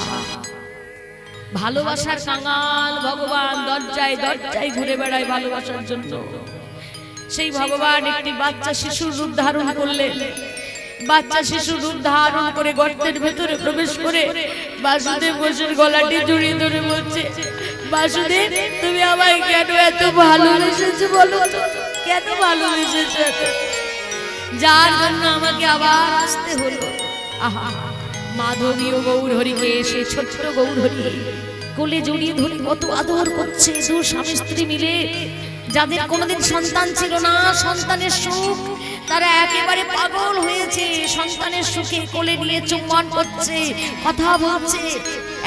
B: ভালোবাসার কাঙাল ভগবান দরজায় দরজায় ঘুরে বেড়ায় ভালোবাসার জন্য। সেই ভগবান একটি বাচ্চা শিশুর রূপ ধারণ করলেন। বাচ্চা শিশুর রূপ ধারণ করে গর্তের ভেতরে প্রবেশ করে বাসুদেব ঘোষের গলাটি জড়িয়ে ধরে বলছে, বাসুদেব তুমি আমায় কেন এত ভালোবেসেছো বলো তো? কেন ভালোবেসেছো? যার জন্য আমাকে আবার আসতে হলো। আহা, মাধবী ও গৌরহরিকে এসে ছোট্ট গৌরহরি কোলে জড়িয়ে ধরে কত আদর করছে। দু স্বামী স্ত্রী মিলে, যাদের কোনোদিন সন্তান ছিল না, সন্তানের সুখ তারা একেবারে পাগল হয়েছে। সন্তানের সুখে কোলে নিয়ে চুম্বন করছে, কথা বলছে।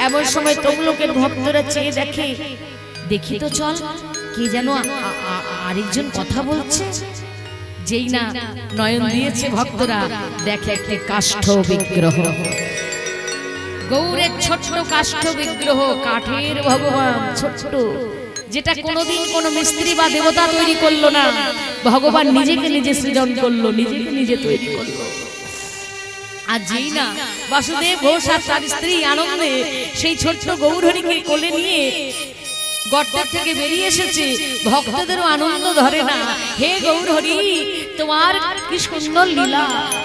B: এমন সময় তমলুকের ভক্তরা চেয়ে দেখি তো চল, কে যেন আরেকজন কথা বলছে। যেই না নয়ন দিয়েছে ভক্তরা, দেখে একটি কাষ্ঠ বিগ্রহ, গৌরের ছোট্ট কাষ্ঠ বিগ্রহ, কাঠের ভগবান ছোট্ট, যেটা কোনোদিন কোনো মিস্ত্রি বা দেবতা তৈরি করলো না। ভগবান নিজেকে নিজে সৃজন করলো, নিজেকে নিজে তৈরি করলো। আর যেই না বাসুদেব ঘোষ আর তার স্ত্রী আনন্দে সেই ছোট্ট গৌরহরিকে কোলে নিয়ে গর্ত থেকে বেরিয়ে এসেছে, ভক্তদেরও আনন্দ ধরে না। হে গৌরহরি, তোমার কি সুন্দর লীলা।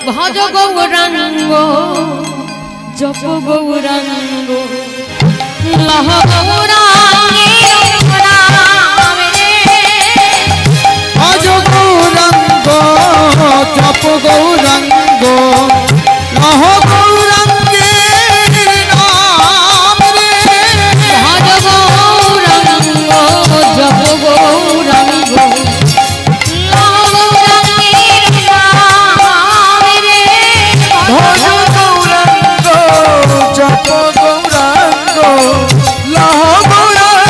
B: ভজ গৌরাঙ্গ, জপ গৌরাঙ্গ, লহ গৌরাঙ্গে
A: ভজ গৌরাঙ্গ, জপ গৌরাঙ্গ, লহ গৌরাঙ্গের নাম রে।
B: ভজ গৌরাঙ্গ, জপ গৌরাঙ্গ, লহ গৌরাঙ্গের নাম রে।
A: ভজ গৌরাঙ্গ, জপ গৌরাঙ্গ, লহ গৌরাঙ্গের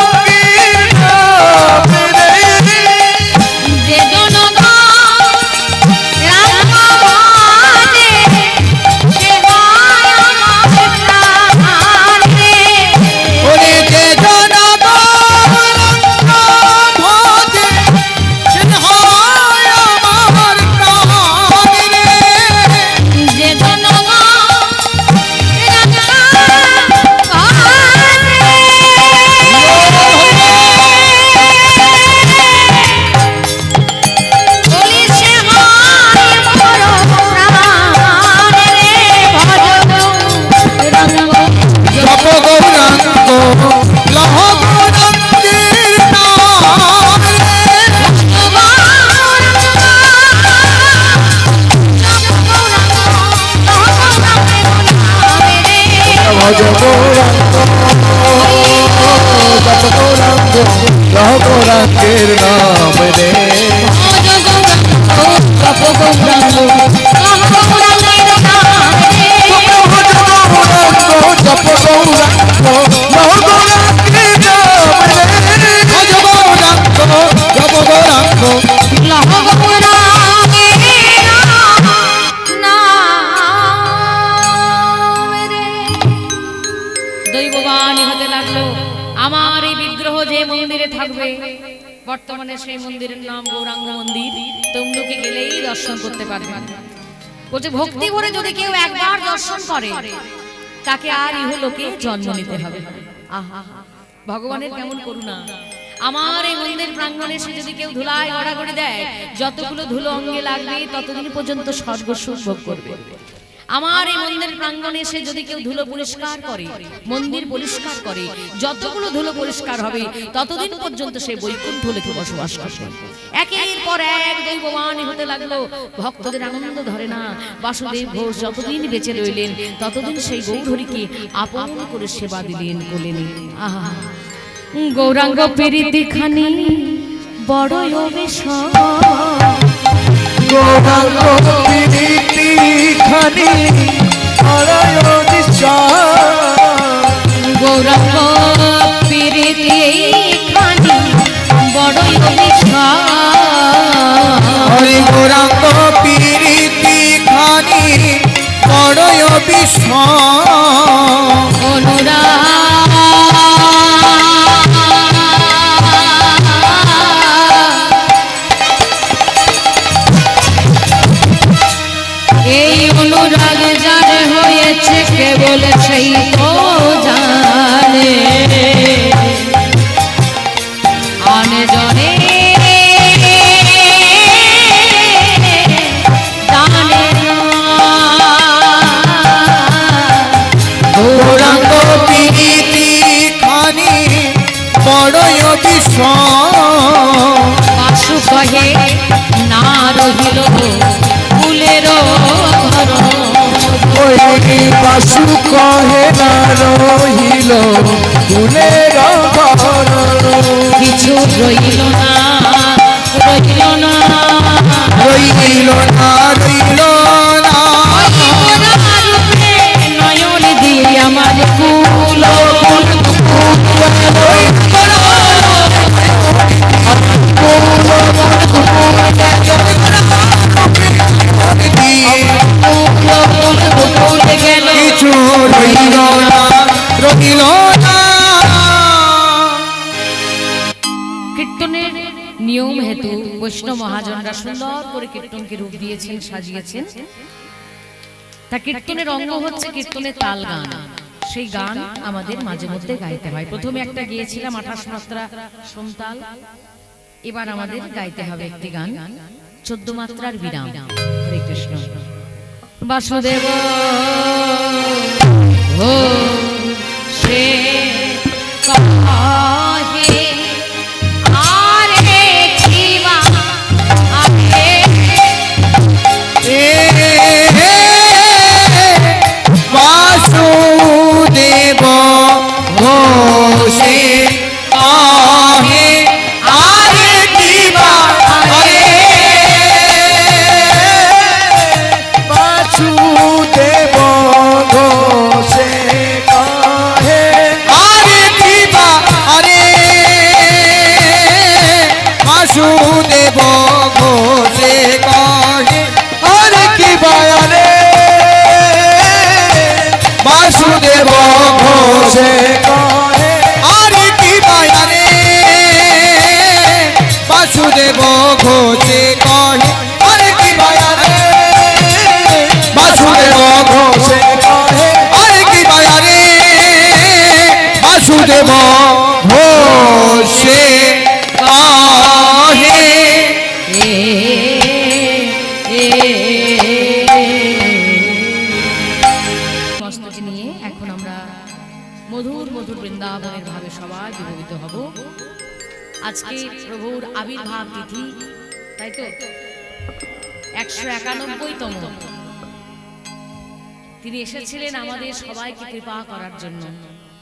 B: বর্তমানে সেই মন্দিরের নাম গৌরাঙ্গ মন্দির। তমলুকে গেলেই দর্শন করতে পারবেন। বলছে ভক্তি ভরে যদি কেউ একবার দর্শন করে তাকে আর ইহলোকে জন্ম নিতে হবে। আহা, ভগবানের কেমন করুণা! আমার এই মন্দির প্রাঙ্গণে সে যদি কেউ ধুলায় গড়াগড়ি দেয়, যতগুলো ধুলো অঙ্গে লাগবে ততদিন পর্যন্ত স্বর্গ সুখ ভোগ করবে। আমার এই মন্দির প্রাঙ্গণে সে যদি কেউ ধুলো পরিষ্কার করে, মন্দির পরিষ্কার করে, যতগুলো ধুলো পরিষ্কার হবে ততদিন পর্যন্ত সে বৈকুণ্ঠ লোকে বসবাস করবে। একের পর এক দৈববান হতে লাগলো। ভক্তদের আনন্দ ধরে না। বাসুদেব ঘোষ যতদিন বেঁচে রইলেন ততদিন সেই গৌরহরিকে আপন করে সেবা দিলেন, কোলে নিলেন। আহা, গৌরাঙ্গ প্রীতি খানি বড়ই অবিশ্বাস,
A: গৌরাঙ্গ প্রীতি খানি বড়ই অবিশ্বাস,
B: গৌরাঙ্গ প্রীতি খানি বড়ই অবিশ্বাস,
A: হরি গৌরাঙ্গ প্রীতি খানি বড়ই অবিশ্বাস,
B: এই অনুরাগ যার হয়েছে কেবল সেই তো জানে, আনে জনে জানে না।
A: গৌরাঙ্গ প্রীতি খানি বড়ই অবিশ্বাস,
B: বাসু কহে না রহিল ফুলের ঘর,
A: ওই বাসু কহে না রহিল ফুলের ঘর,
B: কিছু রইল না, রইল না,
A: রইল না, রইল না,
B: নয়ন দিয়ে আমার কুল গেল,
A: কিছু রইল না, রইল না।
B: কীর্তনের নিয়ম হেতু বৈষ্ণব মহাজনরা সুন্দর করে কীর্তনকে রূপ দিয়েছেন, সাজিয়েছেন। তা কীর্তনের অঙ্গ হচ্ছে কীর্তনের তাল গান। সেই গান আমাদের মাঝে মধ্যে গাইতে হয়। প্রথমে একটা গিয়েছিলাম 28 মাত্রা সোমতাল, এবার আমাদের গাইতে হবে একটি গান 14 মাত্রার বিরাম। হরে কৃষ্ণ। বাসুদেব ও সে কহে আরে জীবা আরে
A: বাসুদেব ঘোষে আহে আরে দিবা আরে, বাসুদেব ঘোষে আহে আরে দিবা আরে, বাসুদেব ঘোষে আহে আরে দিবা আরে, বাসুদেব ঘোষে কহে আরে কি বায়ারে, বাসুদেব ঘোষে কহে আরে কি বায়ারে, বাসুদেব ঘোষে কহে আরে কি বায়ারে, বাসুদেব ঘোষে কহে।
B: মস্তকে নিয়ে এখন আমরা মধুর মধুর বৃন্দাবনের ভাবে সবাই বিভূত হব। আজকে প্রভুর আবির্ভাব তিথি, তাই তো 191তম। তিনি এসেছিলেন আমাদের সবাইকে কৃপা করার জন্য,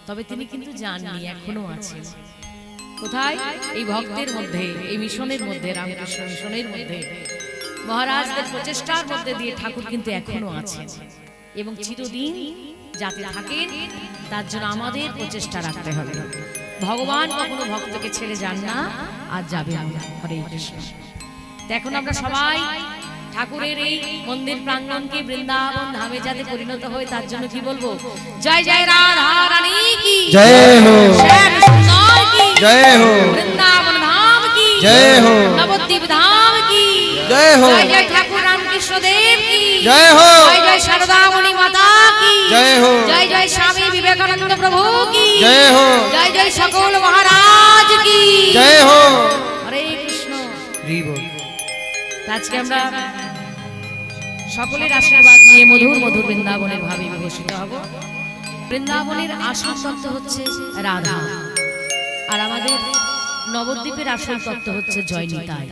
B: তবে তিনি কিন্তু যাননি, এখনো আছেন। কোথায়? এই ভক্তের মধ্যে, এই মিশনের মধ্যে, রামকৃষ্ণ মিশনের মধ্যে, মহারাজদের প্রচেষ্টার মধ্যে দিয়ে ঠাকুর কিন্তু এখনো আছেন এবং চিরদিন যাতে থাকেন তার জন্য আমাদের প্রচেষ্টা রাখতে হবে। ভগবান কখনো ভক্তকে ছেড়ে যান না, আর যাবে না। হরে কৃষ্ণ। এখন আমরা সবাই ঠাকুরের এই মন্দির প্রাঙ্গণকে বৃন্দাবন ধামে যাতে পরিণত হয় তার জন্য কি বলবো? জয় জয় রাধা রানী কি
A: জয় হো,
B: শ্যাম সুন্দর কি
A: জয় হো,
B: বৃন্দাবন ধাম কি
A: जय हो।
B: नवद्वीप धाम की
A: जय हो।
B: जय जय ठाकुर रामकृष्ण देव की
A: जय हो।
B: जय जय शारदा मुनि माता की
A: जय हो।
B: जय जय स्वामी विवेकानंद प्रभु की
A: जय हो।
B: जय जय सकल महाराज की
A: जय हो।
B: हरे कृष्ण।
A: जी बोल।
B: আজকে আমরা সকলের আশীর্বাদ নিয়ে মধুর মধুর বৃন্দাবনের ভাবে বিভূষিত হব। বৃন্দাবনের আসল তত্ত্ব হচ্ছে রাধা, আর আমাদের নবদ্বীপের আসল তত্ত্ব হচ্ছে জয় নিতাই।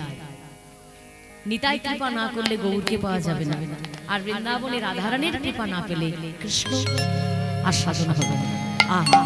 B: নিতাই কৃপা না করলে গৌরকে পাওয়া যাবে না, আর বৃন্দাবনে রাধারানীর কৃপা না পেলে কৃষ্ণ আস্বাদন হবে না। আহা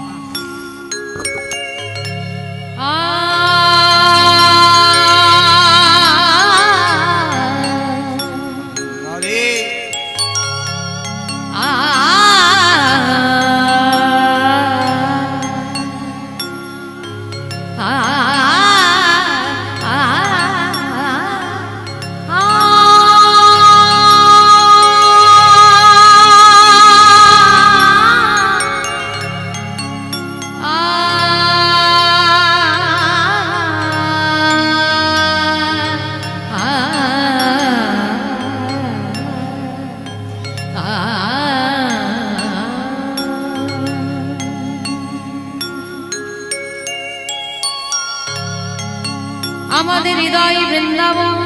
B: আমাদের হৃদয় বৃন্দাবন,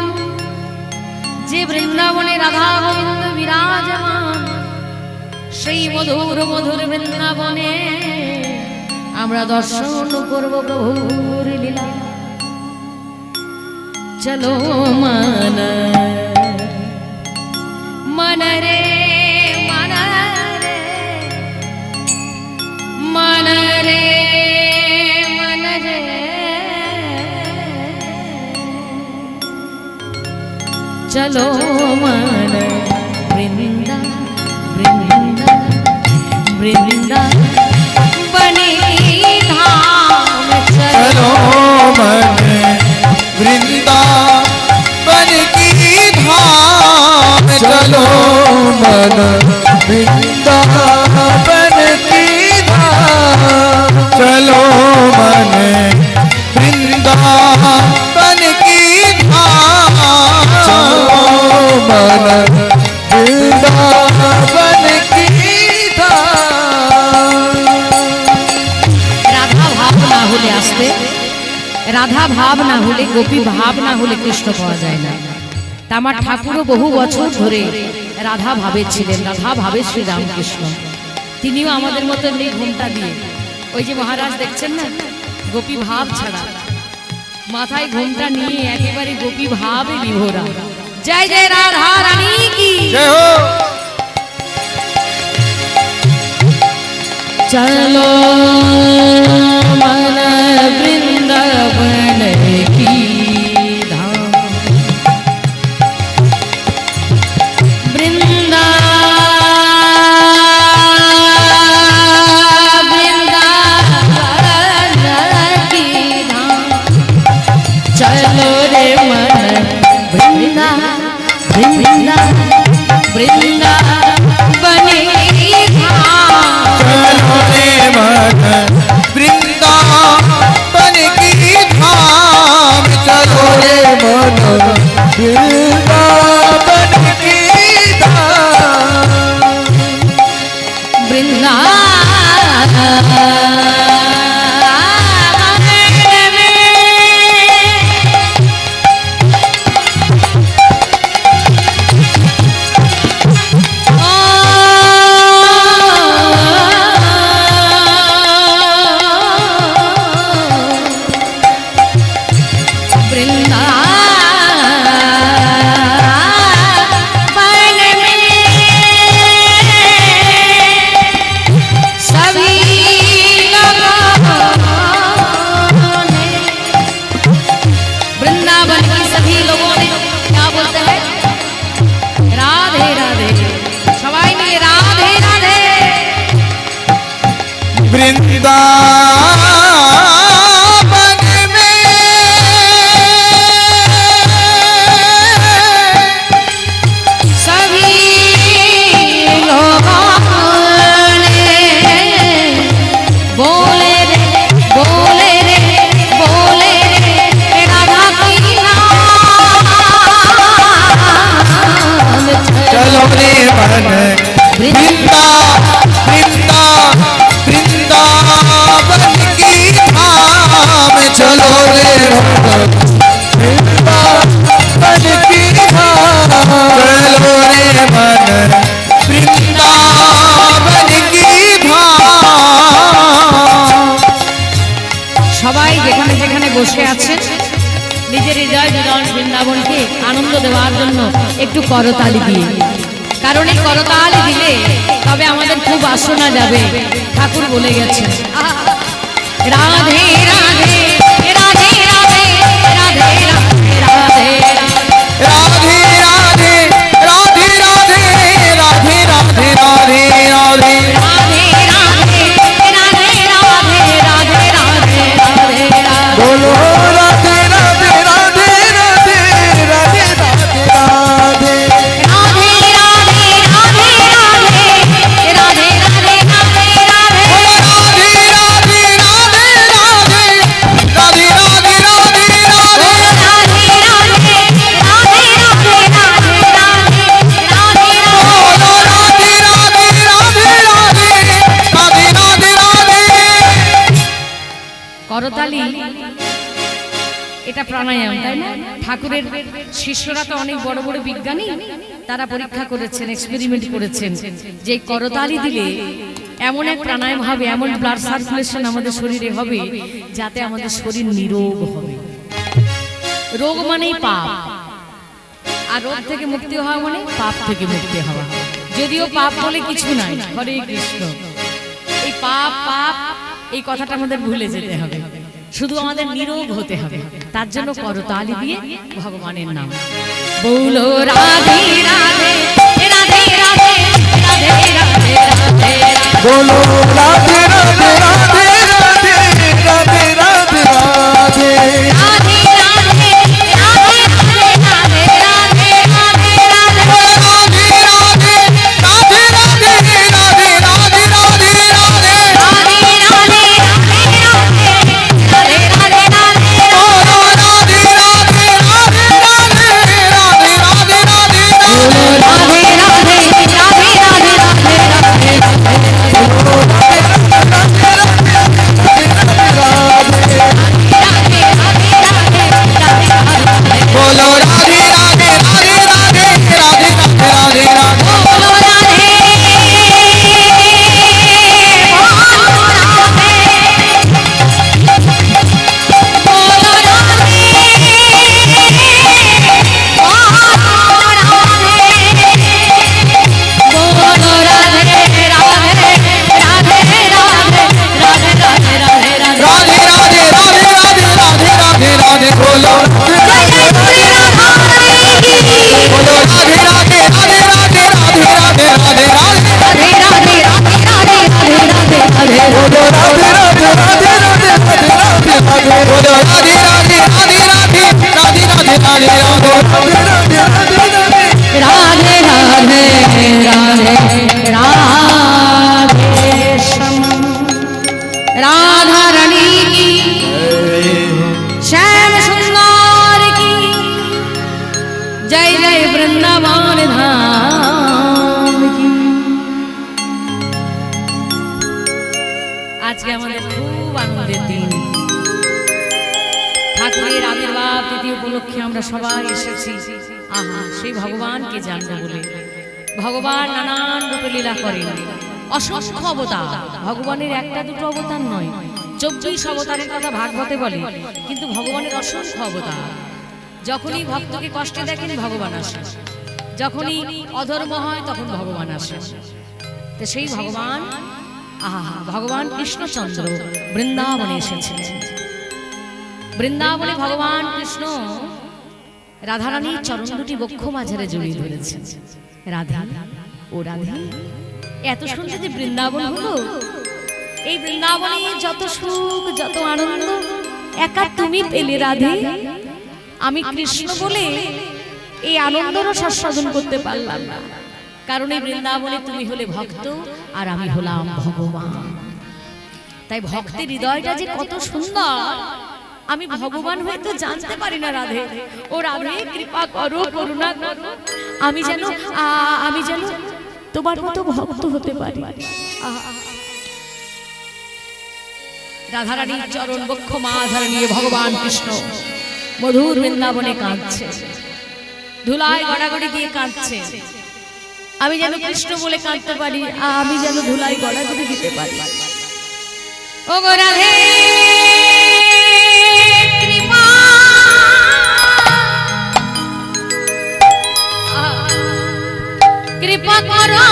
B: যে বৃন্দাবনে রাধা গোবিন্দ বিরাজমান, সেই মধুর মধুর বৃন্দাবনে আমরা দর্শন করব প্রভুর লীলা। চলো মন মন রে মন রে মন রে মন রে, चलो मन वृंदा वृंदा वृंदा बने धाम।
A: चलो मन वृंदावन की धाम। चलो मन वृंदावन की धाम। चलो मन वृंदावन की धाम। चलो मन वृंदावन की धाम।
B: রাধা ভাব না হলে আসতে, রাধা ভাব না হলে, গোপী ভাব না হলে কৃষ্ণ পাওয়া যায় না। তা আমার ঠাকুরও বহু বছর ধরে রাধা ভাবে ছিলেন, রাধা ভাবে শ্রী রামকৃষ্ণ। তিনিও আমাদের মতো নেই ঘুমটা দিয়ে, ওই যে মহারাজ দেখছেন না, গোপী ভাব ছাড়া মাথায় ঘুমটা নিয়ে একেবারে গোপী ভাবে বিভোরা। জয় জয় রাধা রানী কি
A: जय हो।
B: चलो मन वृंदावन की धाम। वृंदा वृंदावन की धाम। चलो रे मन वृंदा वृंदा वृंदा बने धाम।
A: चलो रे मन वृंदावन की धाम। चलो रे मन वृंदावन की धाम।
B: वृंदावन
A: वृंदा वृंदा वृंदावन की धाम चलो रे वृंदावन की धाम चलो रे मन वृंदावन की धाम।
B: সবাই যেখানে যেখানে বসে আছেন নিজের হৃদয় বিদান বৃন্দাবনকে আনন্দ দেওয়ার জন্য একটু করতালি দিয়ে, কারণ এই করতালি দিলে তবে আমাদের খুব বাসনা যাবে। ঠাকুর বলে গেছেন রাধে রাধে রাধে রাধে রাধে রাধে
A: राधे राधे राधे राधे राधे राधे राधे राधे बोलो राधे राधे राधे राधे राधे राधे राधे राधे राधे राधे राधे राधे राधे बोलो राधे राधे राधे राधे राधे राधे राधे।
B: করতালি এটা প্রাণায়াম, তাই না? ঠাকুরের শিষ্যরা তো অনেক বড় বড় বিজ্ঞানী, তারা পরীক্ষা করেছেন, এক্সপেরিমেন্ট করেছেন যে করতালি দিলে এমন এক প্রাণায়াম হবে, এমন ব্লাড সার্কুলেশন আমাদের শরীরে হবে যাতে আমাদের শরীর নিরোগ হবে। রোগ মানেই পাপ, আর রোগ থেকে মুক্তি হওয়া মানে পাপ থেকে মুক্তি হওয়া। যদিও পাপ বলে কিছু নাই, হরে কৃষ্ণ, এই পাপ পাপ এই কথাটা আমাদের ভুলে যেতে হবে, শুধু আমাদের নিরোগ হতে হবে। তার জন্য করতালি দিয়ে ভগবানের নাম বলো রাধে রাধে রাধে রাধে রাধে রাধে রাধে
A: बोलो राधे राधे राधे राधे राधे राधे राधे
B: আজকে আমাদের খুব আনন্দের দিন। ঠাকুরের আবির্ভাব তিথি উপলক্ষে আমরা সবাই এসেছি। আহা, সেই ভগবানকে জানবো বলে। ভগবান নানান রূপে লীলা করেন, অসংখ্য অবতার। ভগবানের একটা দুটো অবতার নয়, 24 অবতারের কথা ভাগবতে বলে, কিন্তু ভগবানের অসংখ্য অবতার। যখনই ভক্তকে কষ্টে দেখেন ভগবান আসেন, যখনই অধর্ম হয় তখন ভগবান আসেন। তো সেই ভগবান, আহা, ভগবান কৃষ্ণচন্দ্র বৃন্দাবনে এসেছিলেন। বৃন্দাবনে ভগবান কৃষ্ণ রাধারানীর চরণ দুটি বক্ষ মাঝারে জড়িয়ে ধরেছেন। রাধা ও রাধে, এত শুনতে যে বৃন্দাবন হলো, এই বৃন্দাবনে যত সুখ যত আনন্দ একা তুমি পেলে রাধে। আমি কৃষ্ণ বলে এই আনন্দেরও স্বাস্বাদন করতে পারলাম না, কারণ এই বৃন্দাবনে তুমি হলে ভক্ত আর আমি হলাম ভগবান। তাই ভক্তের হৃদয়টা যে কত সুন্দর আমি ভগবান হয়ে তো জানতে পারি না রাধে। ও রাধে, কৃপা করো, করুণা করো, আমি যেন তোমার মতো ভক্ত হতে পারি। রাধারানীর চরণ বক্ষ মাঝারে নিয়ে ভগবান কৃষ্ণ মধুর বৃন্দাবনে কাঁদছে, ধুলায় গড়াগড়ি দিয়ে কাঁদছে। আমি যেন কৃষ্ণ বলে কাঁদতে পারি, আমি যেন ধুলায় গড়াগড়ি দিতে পারি। ও গো রাধে কৃপা, কৃপা করো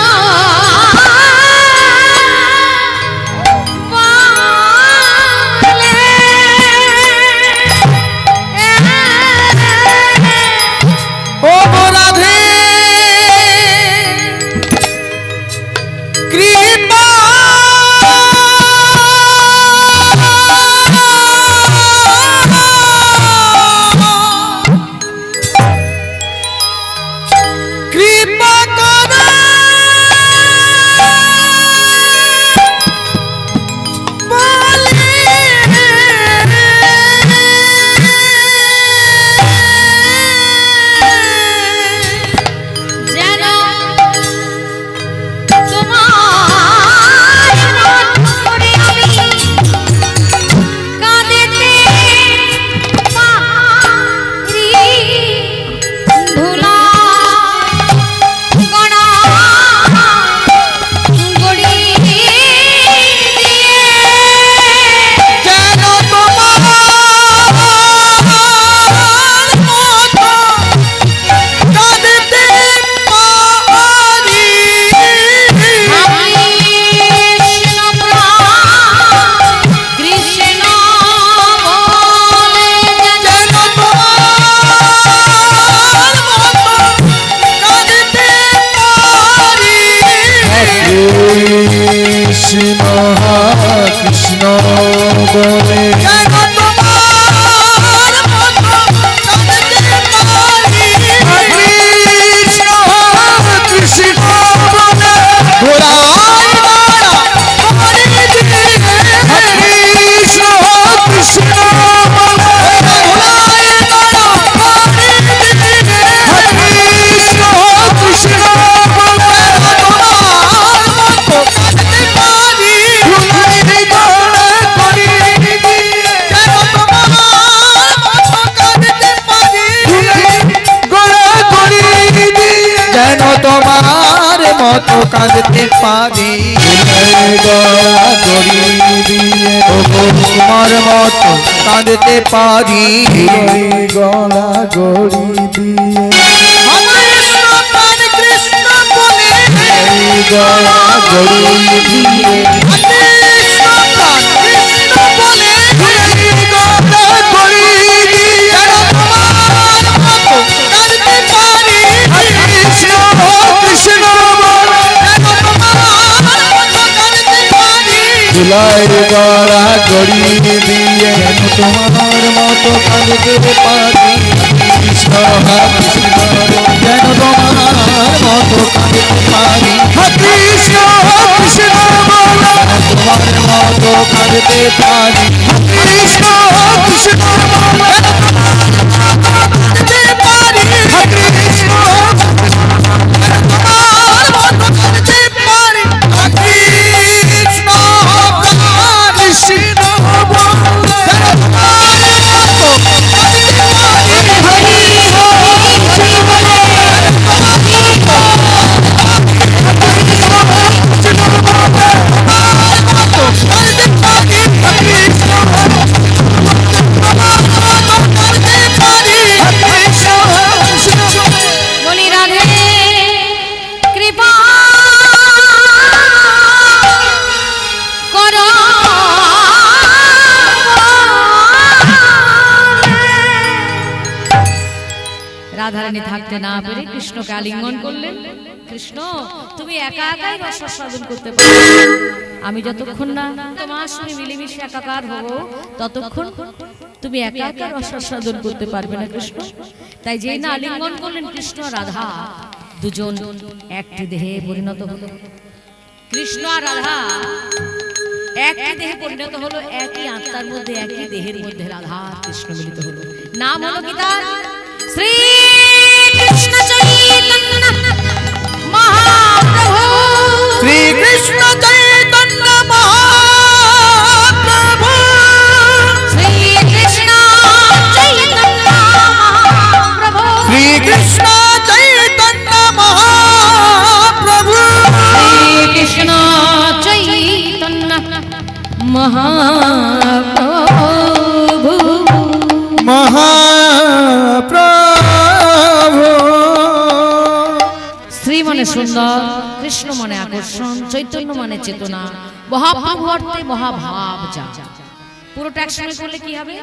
A: কাঁদতে পারি, তোমার মতো কাঁদতে পারি, গলা গড়ি দিয়ে কৃষ্ণ বলে গলা গড়ি দিয়ে ধুলায় গড়া গড়ি দিয়ে তোমার মতো কাঁদতে পারি, কৃষ্ণ কৃষ্ণ যেন তোমার মতো কাঁদতে পারি, কৃষ্ণ কৃষ্ণ তোমার মতো কাঁদতে পারি, কৃষ্ণ কৃষ্ণ
B: রাধারানী থাকতে না পেরে কৃষ্ণকে আলিঙ্গন করলেন। কৃষ্ণ তুমি একা একাই রসাস্বাদন করতে পারো, আমি যতক্ষণ না তোমার সঙ্গে মিলেমিশে একাকার হব ততক্ষণ তুমি একা একা রসাস্বাদন করতে পারবে না কৃষ্ণ। তাই যেই না আলিঙ্গন করলেন কৃষ্ণ রাধা দুজন একটি দেহে পরিণত হলো। কৃষ্ণ আর রাধা একই দেহে পরিণত হলো, একই আত্মার মধ্যে একই দেহের মধ্যে রাধা কৃষ্ণ মিলিত হলো। নাম হলো কি তার? শ্রী কৃষ্ণ চৈতন্য মহাপ্রভু। মহাপ্রভু।
A: মহাপ্রভু।
B: শ্রী মানে সুন্দর, কৃষ্ণ মানে আকর্ষণ, চৈতন্য মানে চেতনা, মহাপ্রভু অর্থে মহাভাব যা। পুরোটা একসঙ্গে করলে কি হবে?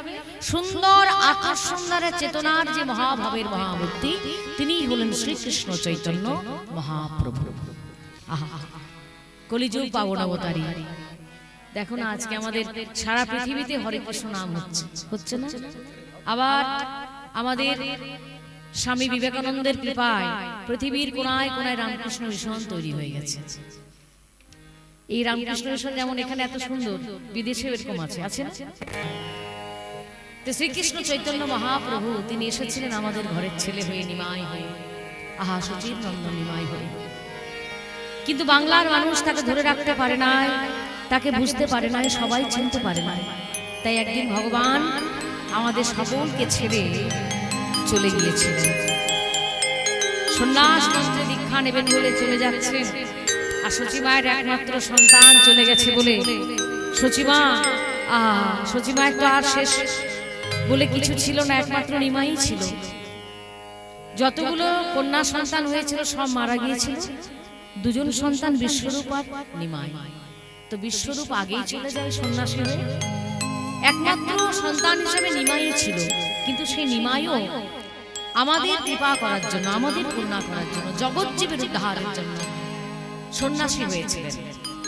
B: সুন্দর আকর্ষণ দ্বারা চেতনার যে মহাভাবের মহামূর্তি, তিনিই হলেন শ্রীকৃষ্ণ চৈতন্য মহাপ্রভু। আহা, কলিযুগ পাবন অবতারী। দেখো না, আজকে আমাদের সারা পৃথিবীতে হরে কৃষ্ণ নাম হচ্ছে না? আবার আমাদের স্বামী বিবেকানন্দের কৃপায় পৃথিবীর কোনায় কোনায় রামকৃষ্ণ মিশন তৈরি হয়ে গেছে। এই রামকৃষ্ণ মিশন যেমন এখানে এত সুন্দর, বিদেশেও এরকম আছে, আছে না? তো শ্রীকৃষ্ণ চৈতন্য মহাপ্রভু তিনি এসেছিলেন আমাদের ঘরের ছেলে হয়ে, নিমাই হয়ে, আহা সুচির নন্দন নিমাই হয়ে। কিন্তু বাংলার মানুষ তাকে ধরে রাখতে পারে নাই, তাকে বুঝতে পারে নাই, সবাই চিনতে পারে নাই। তাই একদিন ভগবান আমাদের সকলকে ছেড়ে চলে গিয়েছিলেন। সন্ন্যাস মন্ত্রে দীক্ষা নেবেন বলে চলে যাচ্ছেন, আর সচিমায়ের একমাত্র সন্তান চলে গেছে বলে সচিমা, সচিমায়ের তো আর শেষ বলে কিছু ছিল না, একমাত্র নিমাই ছিল। যতগুলো কন্যা সন্তান হয়েছিল সব মারা গিয়েছিল, দুজন সন্তান বিশ্বরূপ আর নিমাই। তো বিশ্বরূপ আগেই চলে যায় সন্ন্যাসী হয়ে, একমাত্র সন্তান হিসেবে নিমাই ছিল। কিন্তু সেই নিমাইও আমাদের কৃপা করার জন্য, আমাদের পূর্ণা করার জন্য, জগজ্জীবের উদ্ধারের জন্য সন্ন্যাসী হয়েছিলেন।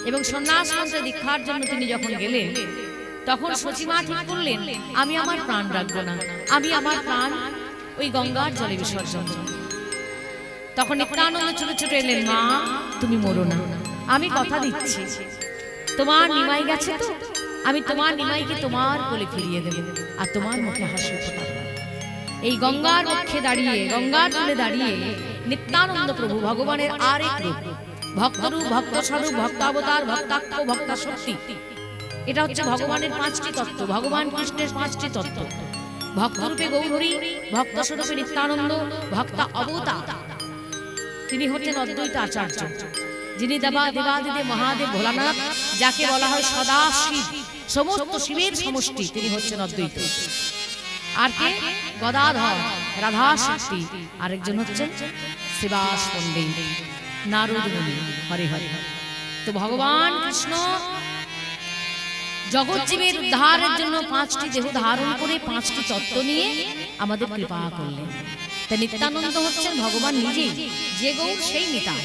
B: এবং সন্ন্যাস মন্ত্রে দীক্ষার জন্য তিনি যখন গেলেন, তখন সচিমা ঠিক করলেন, আমি আমার প্রাণ রাখবো না, আমি আমার প্রাণ ওই গঙ্গার জলে বিসর্জন দেব। তখন নিত্যানন্দ ছোট ছোট এলেন, মা তুমি মরো না, আমি কথা দিচ্ছি, তোমার নিমাই গেছে তো, আমি তোমার নিমাইকে তোমার কোলে ফিরিয়ে দেব, আর তোমার মুখে হাসি ফোটাবো। এই গঙ্গার মুখে দাঁড়িয়ে, গঙ্গার কোলে দাঁড়িয়ে নিত্যানন্দ প্রভু ভগবানের আরেক রূপ, ভক্তরূপ, ভক্ত স্বরূপ, ভক্তাবতার, ভক্তাক্ষ, ভক্তা শক্তি। এটা হচ্ছে ভগবানের পাঁচটি তত্ত্ব, ভগবান কৃষ্ণের পাঁচটি তত্ত্ব। ভক্তরূপে গৌরহরি, ভক্ত স্বরূপে নিত্যানন্দ, ভক্তা অবতার তিনি হচ্ছেন অদ্বৈত আচার্য, যিনি দেবাদিদেব মহাদেব ভোলানাথ, যাকে বলা হয় সদা শিব, সমস্ত শিবের সমষ্টি, তিনি হচ্ছেন অদ্বৈত। আর কে? গদাধর, রাধা শক্তি। আরেকজন হচ্ছেন শ্রীবাস পণ্ডিত, নারদ মুনি। হরে হরে। তো ভগবান কৃষ্ণ জগজ্জীবের উদ্ধারের জন্য পাঁচটি দেহ ধারণ করে পাঁচটি তত্ত্ব নিয়ে আমাদের কৃপা করলেন। তাই নিত্যানন্দ হচ্ছেন ভগবান নিজেই, যে গৌর সেই নিতাই।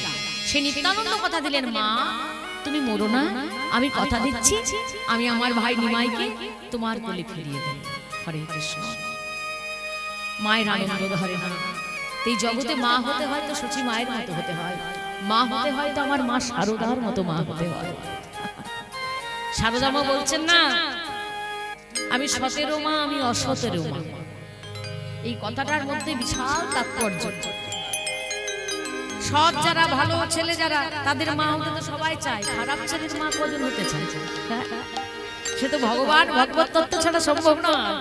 B: সে নিত্যানন্দ কথা দিলেন, মা তুমি মরো না, আমি কথা দিচ্ছি, আমি আমার ভাই নিমাইকে তোমার কোলে ফিরিয়ে দেব। হরে কৃষ্ণ। মায়ের আনন্দ ধরে না। এই জগতে মা হতে হয় তো সচি মায়ের মতো হতে হয়, মা হতে হয় তো আমার মা শারদার মতো মা হতে হয়। শারদা মা বলছেন না, আমি সতেরো মা, আমি অসতেরো মা। এই কথাটার মধ্যে বিশাল তাৎপর্য। সৎ যারা, ভালো ছেলে যারা, তাদের মা হতে তো সবাই চায়, খারাপ ছেলের মা কজন হতে চায়? সে তো ভগবান ভগবত তত্ত্ব ছাড়া সম্ভব নয়।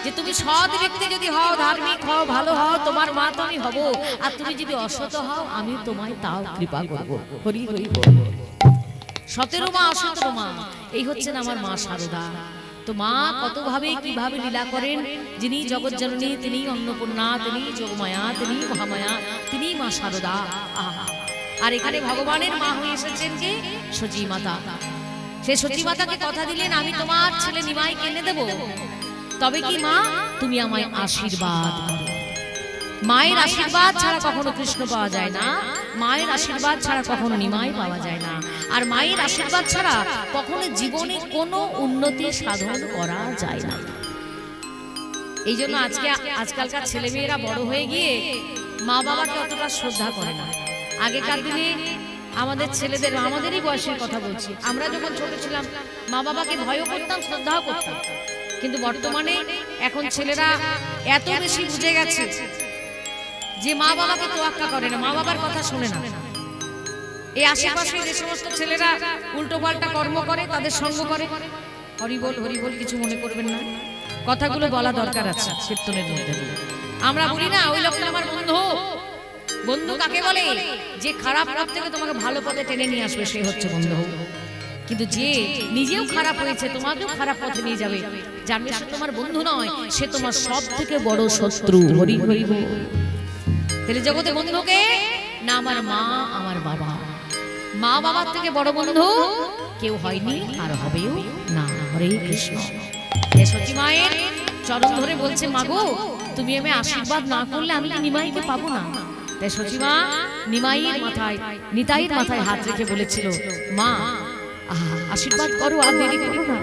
B: যে তুমি সৎ ব্যক্তি যদি হও, ধার্মিক হও, ভালো হও, তোমার মা তো আমি হব। আর তুমি যদি অসৎ হও, আমি তোমায় তাও কৃপা করব। হরি হরি বল। সতেরো মা, অসতেরো মা, এই হচ্ছেন আমার মা শারদা। তো মা কতভাবে কিভাবে লীলা করেন, যিনি জগৎ জননী, তিনি অন্নপূর্ণা, তিনি যোগমায়া, তিনি মহামায়া, তিনি মা শারদা। আহা। আর এখানে ভগবানের মা হয়ে এসেছেন কে? সচী মাতা। সে সচী মাতাকে কথা দিলেন, আমি তোমার ছেলে নিমাইকে এনে দেব, তবে কি মা তুমি আমায় আশীর্বাদ করো। মায়ের আশীর্বাদ ছাড়া কখনো কৃষ্ণ পাওয়া যায় না, মায়ের আশীর্বাদ ছাড়া কখনো নিমাই পাওয়া যায় না, আর মায়ের আশীর্বাদ ছাড়া কখনো জীবনে কোনো উন্নতি সাধন করা যায় না। এই জন্য আজকালকার ছেলেমেয়েরা বড় হয়ে গিয়ে মা বাবাকে অতটা শ্রদ্ধা করে না। আগেকার দিনে আমাদের ছেলেদের, আমাদেরই বয়সের কথা বলছি, আমরা যখন ছোট ছিলাম মা বাবাকে ভয়ও করতাম, শ্রদ্ধাও করতাম। কিন্তু বর্তমানে এখন ছেলেরা এত বেশি বুঝে গেছে যে মা বাবাকে তোয়াক্কা করে না, মা বাবার কথা শোনে না। এই আশেপাশে যে সমস্ত ছেলেরা উল্টো পাল্টা কর্ম করে, তাদের সঙ্গ করে। হরিবল হরিবল, কিছু মনে করবেন না, কথাগুলো বলা দরকার আছে কীর্তনের মধ্যে। আমরা বলি না, ওই লোকটা আমার বন্ধু। বন্ধু কাকে বলে? যে খারাপ পথ থেকে তোমাকে ভালো পথে টেনে নিয়ে আসবে, সে হচ্ছে বন্ধু। কিন্তু যে নিজেও খারাপ হয়েছে তোমাকেও খারাপ পথে নিয়ে যাবে, জানবে সে তোমার বন্ধু নয়, সে তোমার সব থেকে বড় শত্রু। হরি হরি বল। তাহলে জগতে বন্ধুকে না আমার মা আমার বাবা, মা বাবার থেকে বড় বন্ধু কেউ হয়নি আর হবেও না। হরে কৃষ্ণ। সতী মায়ের চরণ ধরে বলছে, মাগো তুমি আমি আশীর্বাদ না করলে আমি কি নিমাইকে পাবো না। তাই সতী মা নিমাইয়ের মাথায়, নিতাইয়ের মাথায় হাত রেখে বলেছিল, মা আশীর্বাদ করো, আর দেরি করো না।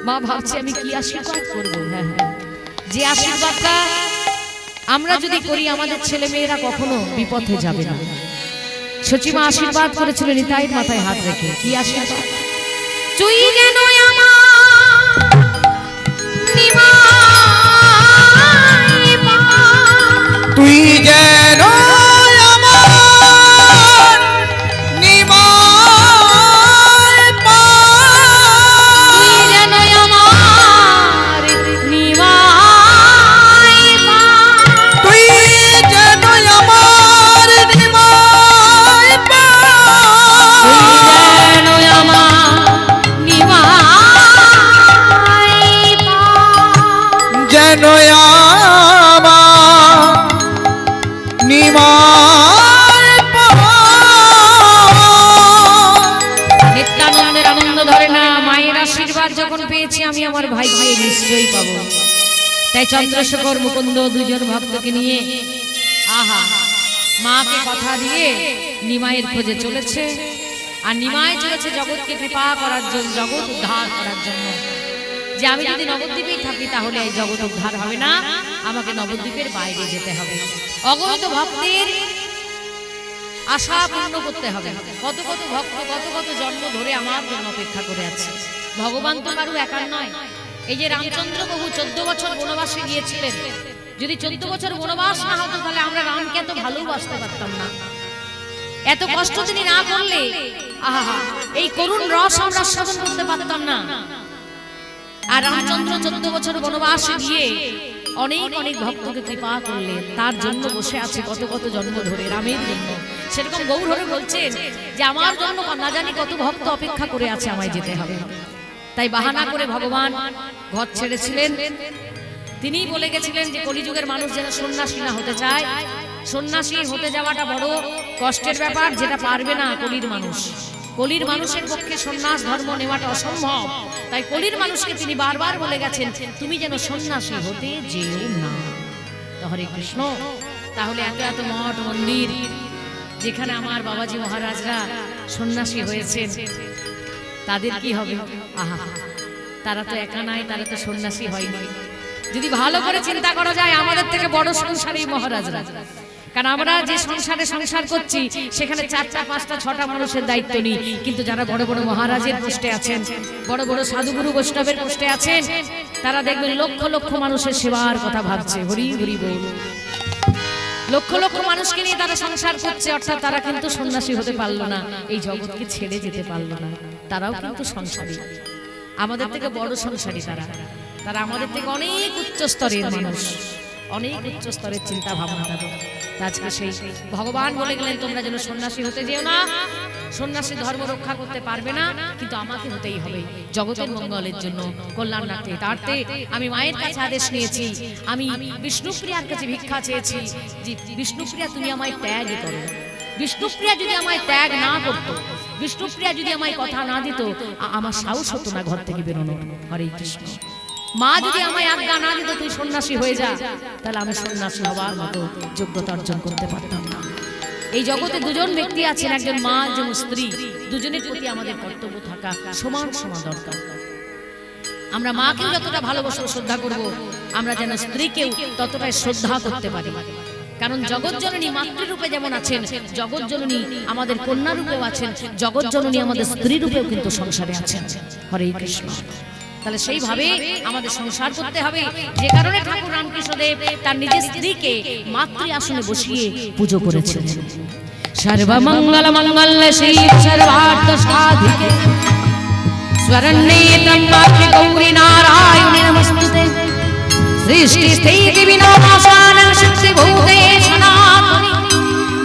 B: মা ভাবছে আমি কি আশীর্বাদ করবো। হ্যাঁ, যে আশীর্বাদটা আমরা যদি করি আমাদের ছেলে মেয়েরা কখনো বিপথে যাবে না। সচিমা আশীর্বাদ করেছিল নিতাইয়ের মাথায় হাত রেখে। কি আশীর্বাদ? তুই যেন আমার নিমাই পা,
A: তুই যেন আমার নিমাই পা,
B: তুই যেন আমার নিমাই পা,
A: তুই যেন আমার নিমাই পা,
B: তুই যেন আমার নিমাই পা,
A: যেন আমার নিমাই পা।
B: নিত্যানন্দের আনন্দ ধরে না। মায়ের আশীর্বাদ যখন পেয়েছি আমি আমার ভাইকে নিশ্চয়ই পাবো। তাই চন্দ্রশেখর মুকুন্দ দুজন ভক্তকে নিয়ে আহা মাকে কথা দিয়ে নিমাইয়ের খোঁজে চলেছে। আর নিমাই চলেছে জগৎকে কৃপা করার জন্য, জগৎ উদ্ধার করার জন্য। যে আমি যদি নবদ্বীপেই থাকি তাহলে এই জগৎ উদ্ধার হবে না, আমাকে নবদ্বীপের বাইরে যেতে হবে। অগণিত ভক্তের আশা পূর্ণ করতে হবে। কত কত ভক্ত কত কত জন্ম ধরে আমার জন্য অপেক্ষা করে আছে। ভগবান তো কারু একার নয়। এই যে রামচন্দ্র প্রভু 14 বছর বনবাসে গিয়েছিলেন, যদি 14 বছর বনবাস না হতো তাহলে আমরা রামকে এত ভালোবাসতে পারতাম না। এত কষ্ট তিনি না করলে আহা এই করুণ রস আমরা আস্বাদন করতে পারতাম না। আর রামচন্দ্র 14 বছর বনবাসে গিয়ে অনেক অনেক ভক্তকে কৃপা করলেন, তার জন্য বসে আছে কত কত জন্ম ধরে রামের জন্য। সেরকম গৌর হরে বলছেন যে আমার জন্য না জানি কত ভক্ত অপেক্ষা করে আছে, আমায় যেতে হবে। তাই বাহানা করে ভগবান ঘর ছেড়েছিলেন। তিনি বলে গেছিলেন যে কলিযুগের মানুষ যেন সন্ন্যাসী না হতে চায়। সন্ন্যাসী হতে যাওয়াটা বড় কষ্টের ব্যাপার, যেটা পারবে না কলির মানুষ। কলির মানুষের পক্ষে সন্ন্যাস ধর্ম নেওয়াটা অসম্ভব। তাই কলির মানুষকে তিনি বারবার বলে গেছেন তুমি যেন সন্ন্যাসী হতে যেও না। হরে কৃষ্ণ। তাহলে এত এত মঠ মন্দির যেখানে আমার বাবাজি মহারাজরা সন্ন্যাসী হয়েছেন, তাদের কি হবে? আহা, তারা তো একা নাই, তারা তো সন্ন্যাসী হয়নি। যদি ভালো করে চিন্তা করা যায় আমাদের থেকে বড় সংসারী মহারাজরা। কারণ আমরা যে সংসারে সংসার করছি সেখানে 4টা 5টা 6টা মানুষের দায়িত্ব নেই, কিন্তু যারা বড় বড় মহারাজের পোস্টে আছেন, বড় বড় সাধুগুরু বৈষ্ণবের পোস্টে আছেন, তারা দেখবেন লক্ষ লক্ষ মানুষের সেবার কথা ভাবছে। হরি হরি বল। লক্ষ লক্ষ মানুষকে নিয়ে তারা সংসার করছে, অর্থাৎ তারা কিন্তু সন্ন্যাসী হতে পারলো না, এই জগৎকে ছেড়ে যেতে পারলো না। তারাও কিন্তু সংসারী, আমাদের থেকে বড় সংসারী তারা। তারা আমাদের থেকে অনেক উচ্চ স্তরের মানুষ, অনেক উচ্চ স্তরের চিন্তা ভাবনা তাদের। আজকে সেই ভগবান বলে গেলেন তোমরা যেন সন্ন্যাসী হতে যেও না। সন্ন্যাসী ধর্ম রক্ষা করতে পারবে না, কিন্তু আমাকে হতেই হবে জগতের মঙ্গলের জন্য, কল্যাণ রাখতে। তারতে আমি মায়ের কাছে আদেশ নিয়েছি, আমি বিষ্ণুপ্রিয়ার কাছে ভিক্ষা চেয়েছি যে বিষ্ণুপ্রিয়া তুমি আমায় ত্যাগ করো। বিষ্ণুপ্রিয়া যদি আমায় ত্যাগ না করতো, বিষ্ণুপ্রিয়া যদি আমায় কথা না দিত, আমার সাহস হতো না ঘর থেকে বেরোনো। হরে কৃষ্ণ। মা যদি আমায় আজ্ঞা না দিত তুই সন্ন্যাসী হয়ে যা, তাহলে আমি সন্ন্যাসী হওয়ার মতো যোগ্যতা অর্জন করতে পারতাম না। এই জগতে দুজন ব্যক্তি আছেন, একজন মা একজন স্ত্রী। দুজনের প্রতি আমাদের কর্তব্য থাকা সমান সমান দরকার। আমরা মাকেও যতটা ভালোবাসবো শ্রদ্ধা করব, আমরা যেন স্ত্রীকেও ততটাই শ্রদ্ধা করতে পারি। কারণ জগৎজননী মাতৃরূপে যেমন আছেন, জগৎজননী আমাদের কন্যা রূপেও আছেন, জগৎজননী আমাদের স্ত্রী রূপেও কিন্তু সংসারে আছেন। হরে কৃষ্ণ। তাহলে সেইভাবে আমাদের সংসার করতে হবে। যে কারণে ঠাকুর রামকৃষ্ণদেব তার নিজের স্ত্রীকে মাতৃ আসনে বসিয়ে পুজো করেছিলেন। সর্বমঙ্গল মঙ্গলে শ্রী সর্বার্থ সাধিকে স্বরণ্যে ত্র্যম্বকে গৌরী নারায়ণে নমস্তুতে। সৃষ্টি স্থিতি বিনাশান শক্তি ভূতে সনাতনী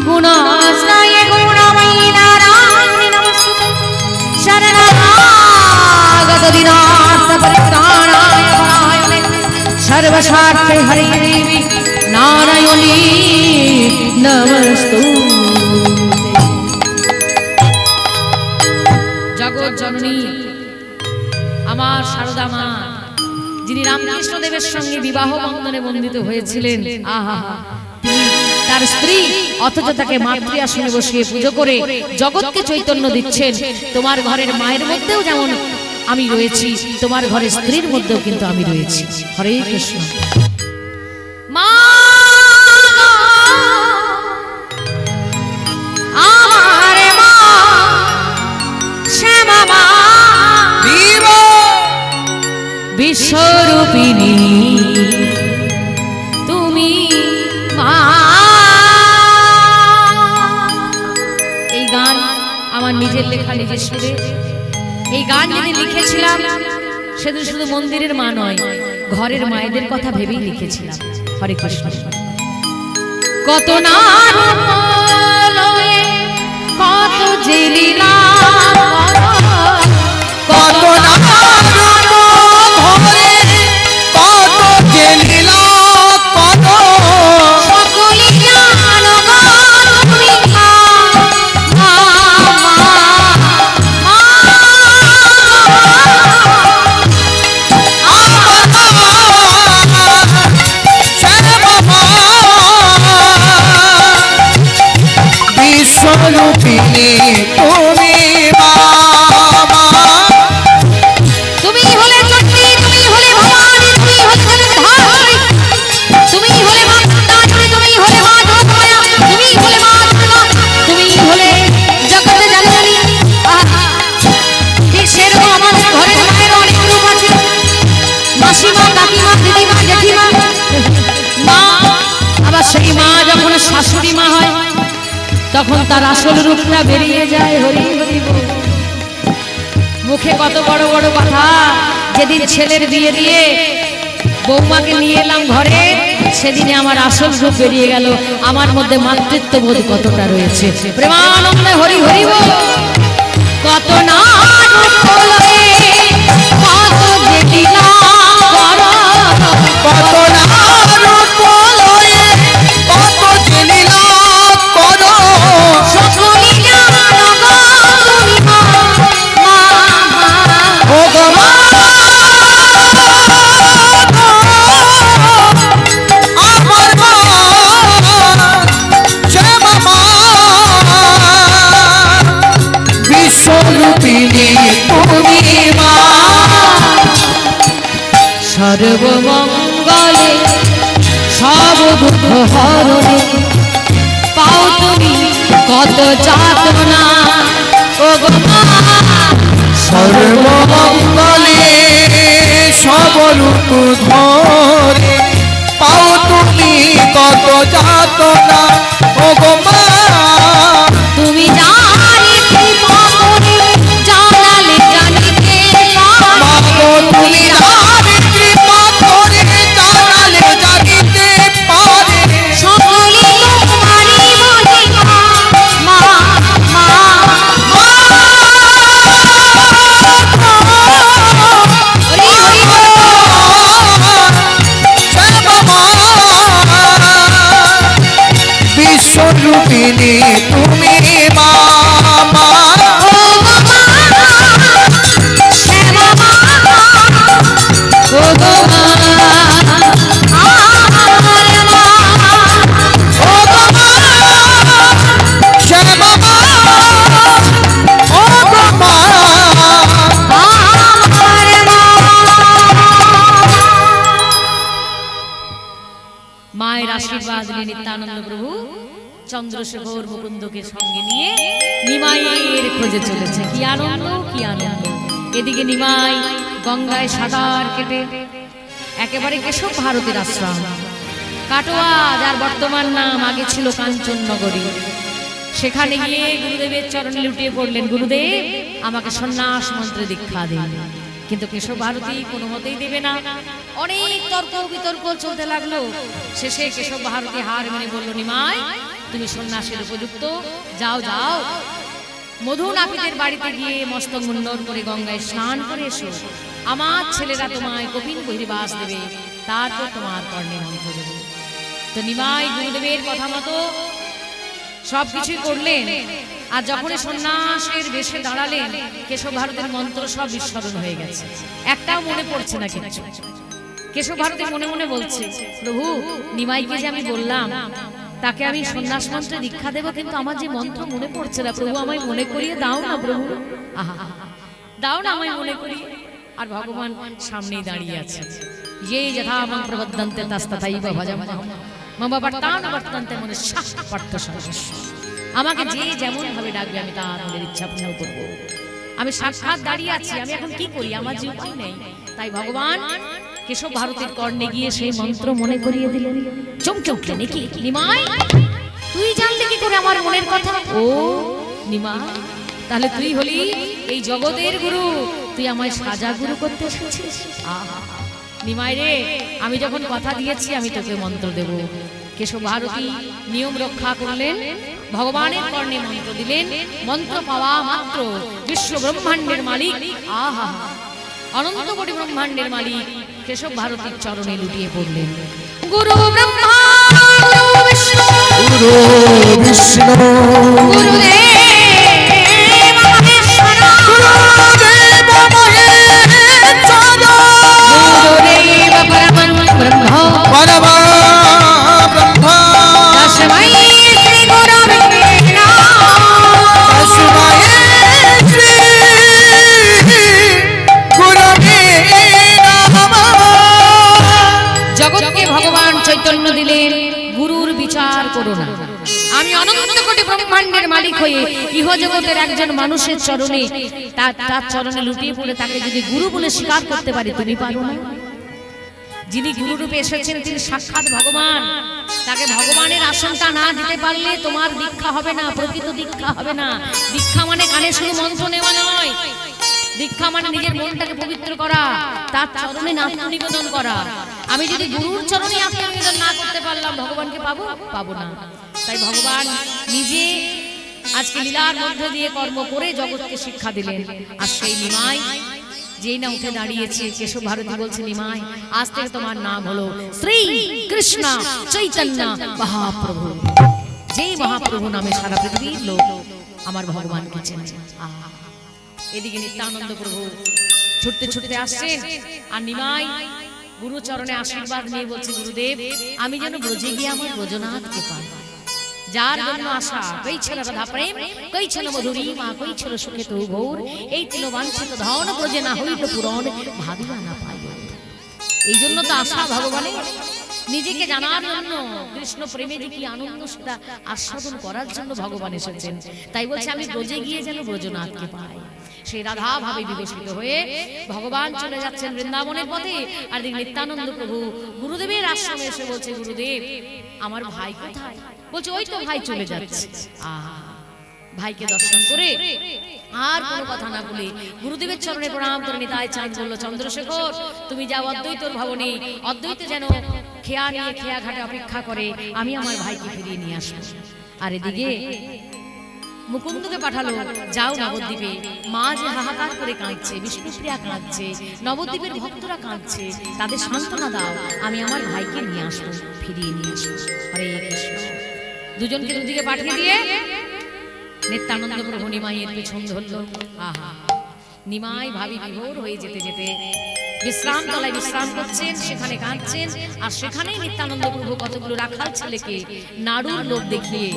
B: গুণাশ্রয়ে গুণময়ী নারায়ণে নমস্তুতে। दीनार्थ परित्राणाय परायणे सर्वस्वार्थे हरे देवी नारायणी नमस्तु। जगत जननी আমার শারদা মা যিনি রামকৃষ্ণ দেবের সঙ্গে বিবাহ বন্ধনে বন্ধিত হয়েছিলেন, আহা তিনি তার স্ত্রী, অথচ তাকে মাতৃ আসনে বসিয়ে পুজো করে জগৎকে চৈতন্য দিচ্ছেন। তোমার ঘরের মায়ের মধ্যেও যেমন আমি রয়েছি, তোমার ঘরের স্ত্রীর মধ্যেও কিন্তু আমি রয়েছি। হরে কৃষ্ণ। মা আমার মা শ্যামা মা বিশ্বরূপিণী তুমি মা। এই গান আমার নিজের লেখা, নিজের সুরে। এই গান যেদিন লিখেছিলাম সেদিন শুধু মন্দিরের মা নয়, ঘরের মায়েদের কথা ভেবেই লিখেছিলাম। হরে কৃষ্ণ। কত না কত যে লীলা, কত না শাশুড়ি মা হয় তখন তার আসল রূপটা বেরিয়ে যায়। হরি হরি বল। মুখে কত বড় বড় কথা। যেদিন ছেলের বিয়ে দিয়ে বৌমাকে নিয়ে এলাম ঘরে, সেদিনে আমার আসল রূপ বেরিয়ে গেল। আমার মধ্যে মাতৃত্ব বোধ কতটা রয়েছে। প্রেমানন্দে হরি হরি বল। কত না কত যে লীলা করো, কত না সর্বমঙ্গলে সব দুঃখ হরণে পাও তুমি কত যাতনা। ও গো মা
A: সর্বমঙ্গলে সব রূপ ধরে পাও তুমি কত যাতনা। ও গো মা
B: তুমি জানিতে পারে জানালে জানিতে
A: পাবো, তুমি বিশ্বরূপিণী তুমি মা।
B: মায়ের আশীর্বাদ নিয়ে নিত্যানন্দ প্রভু চন্দ্রশেখর মুকুন্দকে সঙ্গে নিয়ে নিমাইয়ের খোঁজে চলেছে। কি আনন্দ, কি আনন্দ। এদিকে নিমাই গঙ্গায় সাঁতার কেটে একেবারে কেশব ভারতের আশ্রম কাটোয়া, যার বর্তমান নাম, আগে ছিল কাঞ্চননগরী। সেখানে গিয়ে গুরুদেবের চরণে লুটিয়ে পড়লেন। গুরুদেব আমাকে সন্ন্যাস মন্ত্রে দীক্ষা দিন। কিন্তু কেশব ভারতী কোনো মতেই দেবে না। অনেক তর্ক বিতর্ক চলতে লাগলো। শেষে কেশব ভারতী হার মেনে বলল, নিমাই তুমি সন্ন্যাসের উপযুক্ত, যাও যাও। মধু নাপিতের বাড়িতে গিয়ে মস্তক মুন্ডন করে গঙ্গায় স্নান করে এসো, আমার ছেলেরা তোমায় কপিন বহির্বাস দেবে, তারপর তোমার কর্ণে মন্ত্র দেবে। তো নিমাই গুরুদেবের কথা মতো সবকিছুই করলেন। আর যখন সন্ন্যাসের বেশে দাঁড়ালেন, কেশব ভারতের মন্ত্র সব বিস্মরণ হয়ে গেছে, একটাও মনে পড়ছে না কিছু। কেশব ভারতী মনে মনে বলছে, প্রভু নিমাইকে যে আমি বললাম তাকে আমি সন্ন্যাস মন্ত্রে দীক্ষা দেব, কিন্তু আমার যে মন্ত্র মনে পড়ছে না, প্রভু আমায় মনে করিয়ে দাও না প্রভু, আহা দাও না আমায় মনে করিয়ে। আর ভগবান সামনেই দাঁড়িয়ে আছে, ये यथा मम प्रबद्धन्ते तस्तथैव भजम मम वर्तान वर्तन्ते मनुष्याः पार्थ सर्वस्व। আমাকে যে যেমন ভাবে ডাকবে আমি তার মনের ইচ্ছা পূর্ণ করব। আমি সাক্ষাৎ দাঁড়িয়ে আছি, আমি এখন কি করি, আমার যে উপায় নেই। তাই ভগবান কেশব ভারতীর কর্ণে গিয়ে সেই মন্ত্র মনে করিয়ে দিলেন। চমকে উঠলেন, কি নিমাই তুই জানলি কি করে আমার মনের কথা? ও নিমাই, তাহলে তুই হলি এই জগতের গুরু, তুই আমায় সাজা গুরু করতে এসেছিস। আহা নিমাই রে, আমি যখন কথা দিয়েছি আমি তোকে মন্ত্র দেব। কেশব ভারতী নিয়ম রক্ষা করলেন, ভগবানের কর্ণে মন্ত্র দিলেন। মন্ত্র পাওয়া মাত্র বিশ্ব ব্রহ্মাণ্ডের মালিক, আহা অনন্ত কোটি ব্রহ্মাণ্ডের মালিক কেশব ভারতীর চরণে লুটিয়ে পড়লেন। গুরু ব্রহ্মা গুরু বিষ্ণু
A: গুরু বিষ্ণু
B: গুরুদেব মহেশ্বর
A: গুরুদেব মহেশ্বর
B: গুরুদেব পরমং ব্রহ্ম
A: পরম ব্রহ্ম
B: তস্मै শ্রী গুরবে নমঃ।
A: তস্मै শ্রী গুরবে নমঃ।
B: জগৎকে ভগবান চৈতন্য দিলেন, গুরুর বিচার করো না। আমি অনন্ত কোটি ব্রহ্মাণ্ডের মালিক হয়ে ইহজগতের একজন মানুষের চরণে তার চরণে লুটিয়ে পড়ে তাকে যদি গুরু বলে স্বীকার করতে পারি, তুমি পারো না? যিনি গুরু রূপে এসেছেন তিনি সাক্ষাৎ ভগবান, তাকে ভগবানের আসনটা না দিতে পারলে তোমার দীক্ষা হবে না, প্রকৃত দীক্ষা হবে না। দীক্ষা মানে কানে শুধু মন্ত্র নেওয়া নয়, দীক্ষা মানে নিজের মনটাকে পবিত্র করা, তার চরণে আত্মনিবেদন করা। আমি যদি গুরুর চরণে আত্মনিবেদন না করতে পারলাম, ভগবানকে পাবো? পাবো না। তাই ভগবান নিজে আজকে লীলার মধ্যে দিয়ে কর্ম করে জগৎকে শিক্ষা দিলেন। আর সেই নিমাই যেই না উঠে দাঁড়িয়েছে, কেশব ভারতী বলছে, নিমাই আজ থেকে তোমার নাম হলো শ্রী কৃষ্ণ চৈতন্য মহাপ্রভু। যেই মহাপ্রভু নামে সারা পৃথিবীর লোক আমার ভগবানকে চেনে। এদিকে নিত্যানন্দ প্রভু ছুটতে ছুটতে আসছেন, আর নিমাই গুরু চরণে আশীর্বাদ নিয়ে বলছে, গুরুদেব আমি যেন ব্রজে গিয়ে আমার ব্রজনাথকে পাই, যার জন্য আশা। কই ছিল রাধা প্রেম, কই ছিল মধুরী মা, কই ছিল সুখে তো গৌর, এই তিল বাঞ্ছিত ধন ব্রজে না হইল পূরণ, ভাবিবা না পাইব। এই জন্য তো আশা ভগবানের, নিজেকে জানার জন্য, কৃষ্ণ প্রেমে যে কি আনন্দ সেটা আস্বাদন করার জন্য ভগবান এসেছেন। তাই বলছে আমি ব্রজে গিয়ে যেন ব্রজনাথকে পাই। সেই রাধা ভাবে বিবেচিত হয়ে ভগবান চলে যাচ্ছেন বৃন্দাবনের পথে। আর নিত্যানন্দ প্রভু গুরুদেবের আশ্রমে এসে বলছে, গুরুদেব আমার ভাই কোথায়? বলছে ওই তো ভাই চলে যাচ্ছে। ভাইকে দর্শন করে আর কোনো কথা না বলে গুরুদেবের চরণে প্রণাম করে নিতাই চাঁদ বলল, চন্দ্রশেখর তুমি যাও অদ্বৈতর ভবনে, অদ্বৈত যেন খেয়া নিয়ে খেয়া ঘাটে অপেক্ষা করে, আমি আমার ভাইকে ফিরিয়ে নিয়ে আসবো। আর এদিকে মুকুন্দকে পাঠালো, যাও নবদ্বীপে, মা যে হাহাকার করে কাঁদছে, বিষ্ণুপ্রিয়া কাঁদছে, নবদ্বীপের ভক্তরা কাঁদছে, তাদের সান্ত্বনা দাও, আমি আমার ভাইকে নিয়ে আসবো, ফিরিয়ে নিয়ে আসবো। হরে কৃষ্ণ। দুজনকে দুদিকে পাঠিয়ে দিয়ে নিত্যানন্দ প্রভু নিমাইয়ের পেছন ধরল। আহা নিমাই ভাবি বিভোর হয়ে যেতে যেতে বিশ্রাম তলায় বিশ্রাম করছেন, সেখানে কাঁদছেন। আর সেখানেই নিত্যানন্দ প্রভু কতগুলো রাখাল ছেলেকে নাড়ুর লোভ দেখিয়ে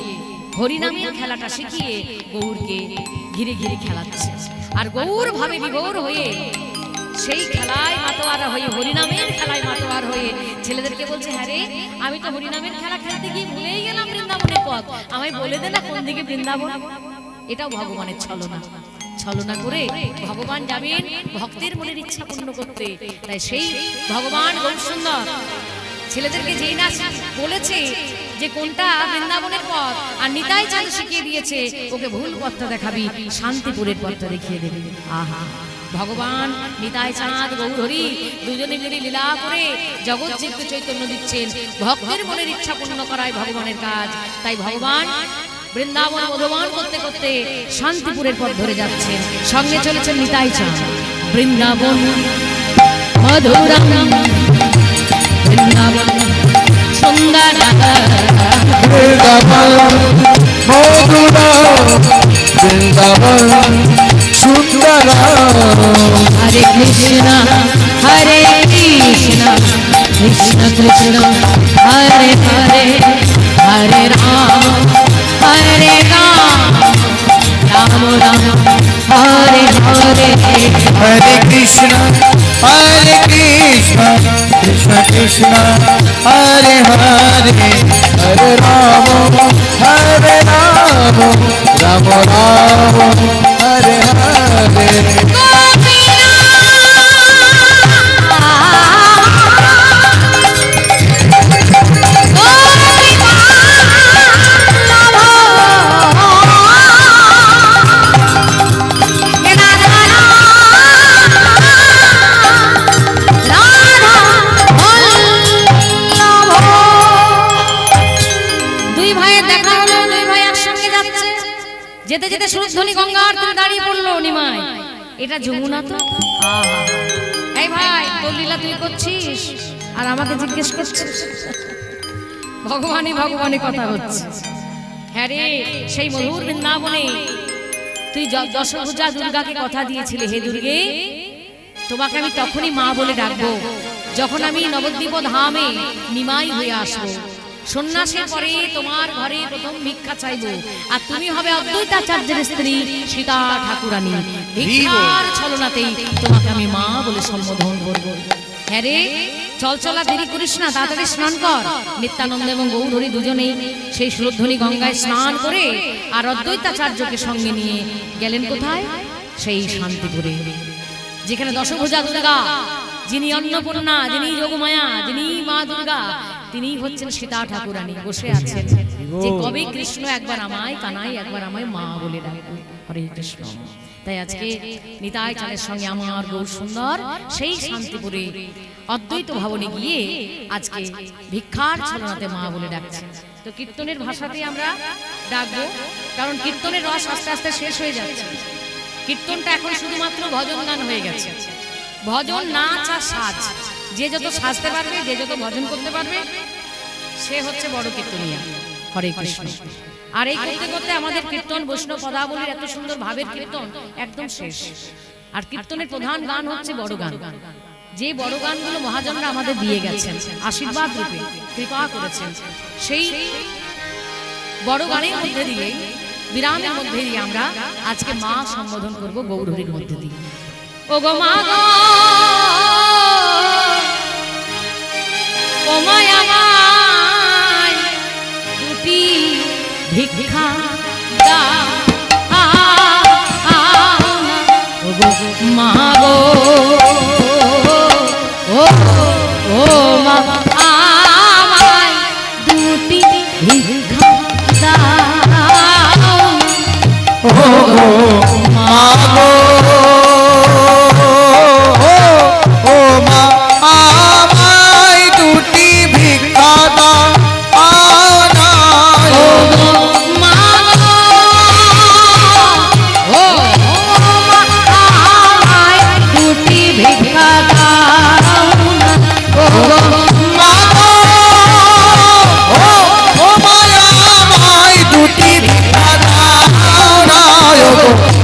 B: হরিনামের খেলাটা শিখিয়ে গৌরকে ঘিরে ঘিরে খেলাচ্ছে। আর গৌর ভাবে বিভোর হয়ে সেই খেলায় মাতোয়ারা হয়ে, হরিনামের খেলায় মাতোয়ার হয়ে ছেলেদেরকে বলছে, হ্যাঁ রে আমি তো হরিনামের খেলা খেলতে গিয়ে ভুলেই গেলাম বৃন্দাবনের পথ, আমায় বলে দে না কোন দিকে বৃন্দাবন। এটাও ভগবানের ছলনা। ছলনা করে ভগবান যাবেন ভক্তের মনের ইচ্ছা পূর্ণ করতে। তাই সেই ভগবান গৌর সুন্দর ছেলেদেরকে যেই না বলেছে যে কোনটা বৃন্দাবনের পথ, আর নিতাই চাঁদ শিখিয়ে দিয়েছে ওকে ভুল পথটা দেখাবি, শান্তিপুরের পথটা দেখিয়ে দেবে। আহা ভগবান নিতাই চাঁদ গৌর হরি দুজনে মিলে লীলা করে জগৎ জীবকে চৈতন্য দিচ্ছেন। ভক্তের মনের ইচ্ছা পূর্ণ করাই ভগবানের কাজ। তাই ভগবান বৃন্দাবন মধুপান করতে করতে শান্তিপুরের পথ ধরে যাচ্ছেন, সঙ্গে চলেছেন নিতাই চাঁদ। বৃন্দাবন মধুরম বৃন্দাবন সুন্দর
A: বৃন্দাবন মধুরম বৃন্দাবন সুন্দর।
B: হরে কৃষ্ণ হরে কৃষ্ণ কৃষ্ণ কৃষ্ণ হরে হরে হরে রাম হরে রাম রাম রাম হরে হরে।
A: হরে কৃষ্ণ কৃষ্ণ কৃষ্ণ হরে হরে হরে রাম রাম রাম হরে হরে।
B: যেতে যেতে সুরধ্বনি গঙ্গার তীরে দাঁড়িয়ে পড়লো নিমাই। এটা যমুনা তো। এই ভাই, তোর লীলা তুই করছিস আর আমাকে জিজ্ঞেস করছিস? ভগবানই ভগবানই কথা হচ্ছে। হ্যাঁ রে, সেই মধুর বৃন্দাবনে তুই দশভুজা দুর্গাকে কথা দিয়েছিলি, হে দুর্গে তোমাকে আমি তখনই মা বলে ডাকবো যখন আমি নবদ্বীপ ধামে নিমাই হয়ে আসবো। সন্ন্যাসের পরে তোমার ঘরে প্রথম ভিক্ষা চাইবো, আর তুমি হবে অদ্বৈতাচার্যের স্ত্রী সীতা ঠাকুরানী। ভিক্ষার ছলনাতেই তোমাকে আমি মা বলে সম্বোধন করবো। হ্যাঁ রে, চল চলা দেরি করিস না, তাড়াতাড়ি স্নান কর। নিত্যানন্দ এবং গৌরহরি দুজনেই সেই সুরধ্বনি গঙ্গায় স্নান করে আর অদ্বৈতাচার্যকে সঙ্গে নিয়ে গেলেন কোথায়? সেই শান্তিপুরে, যেখানে দশভুজা দুর্গা, যিনি অন্নপূর্ণা, যিনি যোগমায়া, যিনি মা দুর্গা, তিনি হচ্ছেন সীতা ঠাকুরানী বসে আছেন। যে কবে কৃষ্ণ একবার আমায় কানাই, একবার আমায় মা বলে ডাকবে। হরে কৃষ্ণ। তাই আজকে নিতাই চাঁদের সঙ্গে আমার গৌর সুন্দর সেই শান্তিপুরে অদ্বৈত ভবনে গিয়ে আজকে ভিক্ষার ছলনাতে মা বলে ডাকছে। তো কীর্তনের ভাষাতে আমরা ডাকবো, কারণ কীর্তনের রস আস্তে আস্তে শেষ হয়ে যাচ্ছে। কীর্তনটা এখন শুধুমাত্র ভজন গান হয়ে গেছে। ভজন, নাচ আর সাজ, যে যত সাজতে পারবে, যে যত ভজন করতে পারবে, সে হচ্ছে বড় কীর্তনিয়া। হরে কৃষ্ণ। আর এই করতে করতে আমাদের কীর্তন বৈষ্ণব পদাবলীর এত সুন্দর ভাবের কীর্তন একদম শেষ। আর কীর্তনের প্রধান গান হচ্ছে বড় গান। যে বড় গানগুলো মহাজনরা আমাদের দিয়ে গেছেন, আশীর্বাদ রূপে কৃপা করেছেন, সেই বড় গানের মধ্যে দিয়ে, বিরামের মধ্যে দিয়ে আমরা আজকে মা সম্বোধন করব গৌরহরির মধ্যে দিয়ে। ও গো মা গো, ও মায়া মায় দুটি ভিক্ষা দাও, ও গো মা গো, ও মা আমায় দুটি ভিক্ষা দাও,
A: ও মা গো, ও মা আমায় দুটি ভিক্ষা দাও।
B: ও মা গো, ও মা আমায় দুটি ভিক্ষা দাও, ও
A: মা গো, ও মা আমায় দুটি ভিক্ষা দাও।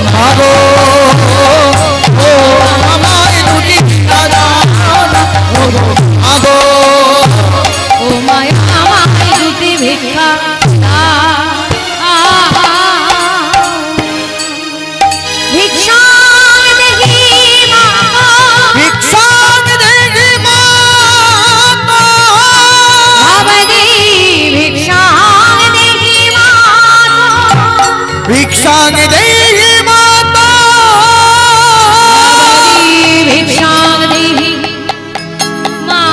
A: মা গো, ও আমায় দুটি ভিক্ষা দাও। মা গো,
B: ও মায়া আমায় দুটি ভিক্ষা ভিক্ষা দেহি মা,
A: ভিক্ষা দেহি মা,
B: ভবদি ভিক্ষা দেহি মা,
A: ভিক্ষা দেহি মাতা,
B: ভিক্ষা দেহি মা,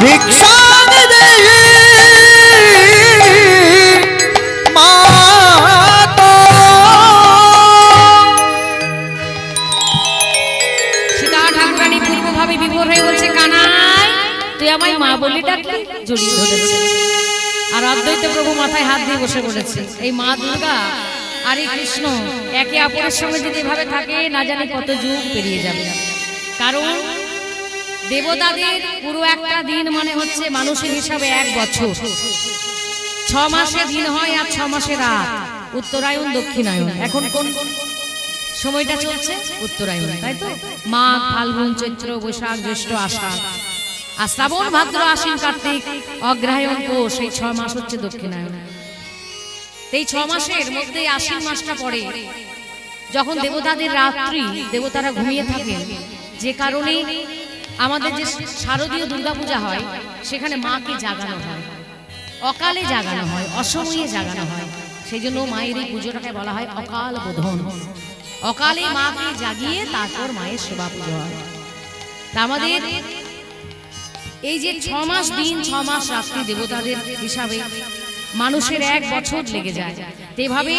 A: ভিক্ষা দেহি মাতা।
B: সীতা ঠাকুরানী পূর্বভাবে বিভোর হয়ে বলছে, কানাই তুই আমায় মা বলে ডাকলি, জড়িয়ে ধরেছে। আর অদ্বৈত প্রভু মাথায় হাত দিয়ে বসে পড়েছে। এই মা দুর্গা আর এই কৃষ্ণ একে অপরের সঙ্গে যদি এভাবে থাকে না জানি কত যুগ পেরিয়ে যাবে। কারণ দেবতাদের পুরো একটা দিন মানে হচ্ছে মানুষের হিসাবে 1 বছর। 6 মাসে দিন হয় আর 6 মাসে রাত। উত্তরায়ণ দক্ষিণায়ণ, এখন কোন সময়টা চলছে? উত্তরায়ণ, তাই তো? মাঘ ফাল্গুন চৈত্র বৈশাখ জ্যৈষ্ঠ আষাঢ় আর শ্রাবণ ভাদ্র আশ্বিন কার্তিক অগ্রহায়ণ পৌষ, এই 6 মাস হচ্ছে দক্ষিণায়ন। এই 6 মাসের মধ্যে আশ্বিন মাসটা পড়ে যখন দেবতাদের রাত্রি, দেবতারা ঘুমিয়ে থাকেন, যে কারণে আমাদের যে শারদীয় দুর্গাপূজা হয় সেখানে মাকে জাগানো হয়, অকালে জাগানো হয়, অসময়ে জাগানো হয়। সেই জন্য মায়ের এই পুজোটাকে বলা হয় অকাল বোধন। অকালে মাকে জাগিয়ে তারপর মায়ের সেবা পুজো হয়। তা আমাদের এই যে 6 মাস দিন 6 মাস রাত্রি দেবতাদের হিসাবে মানুষের 1 বছর লেগে যায়। এভাবে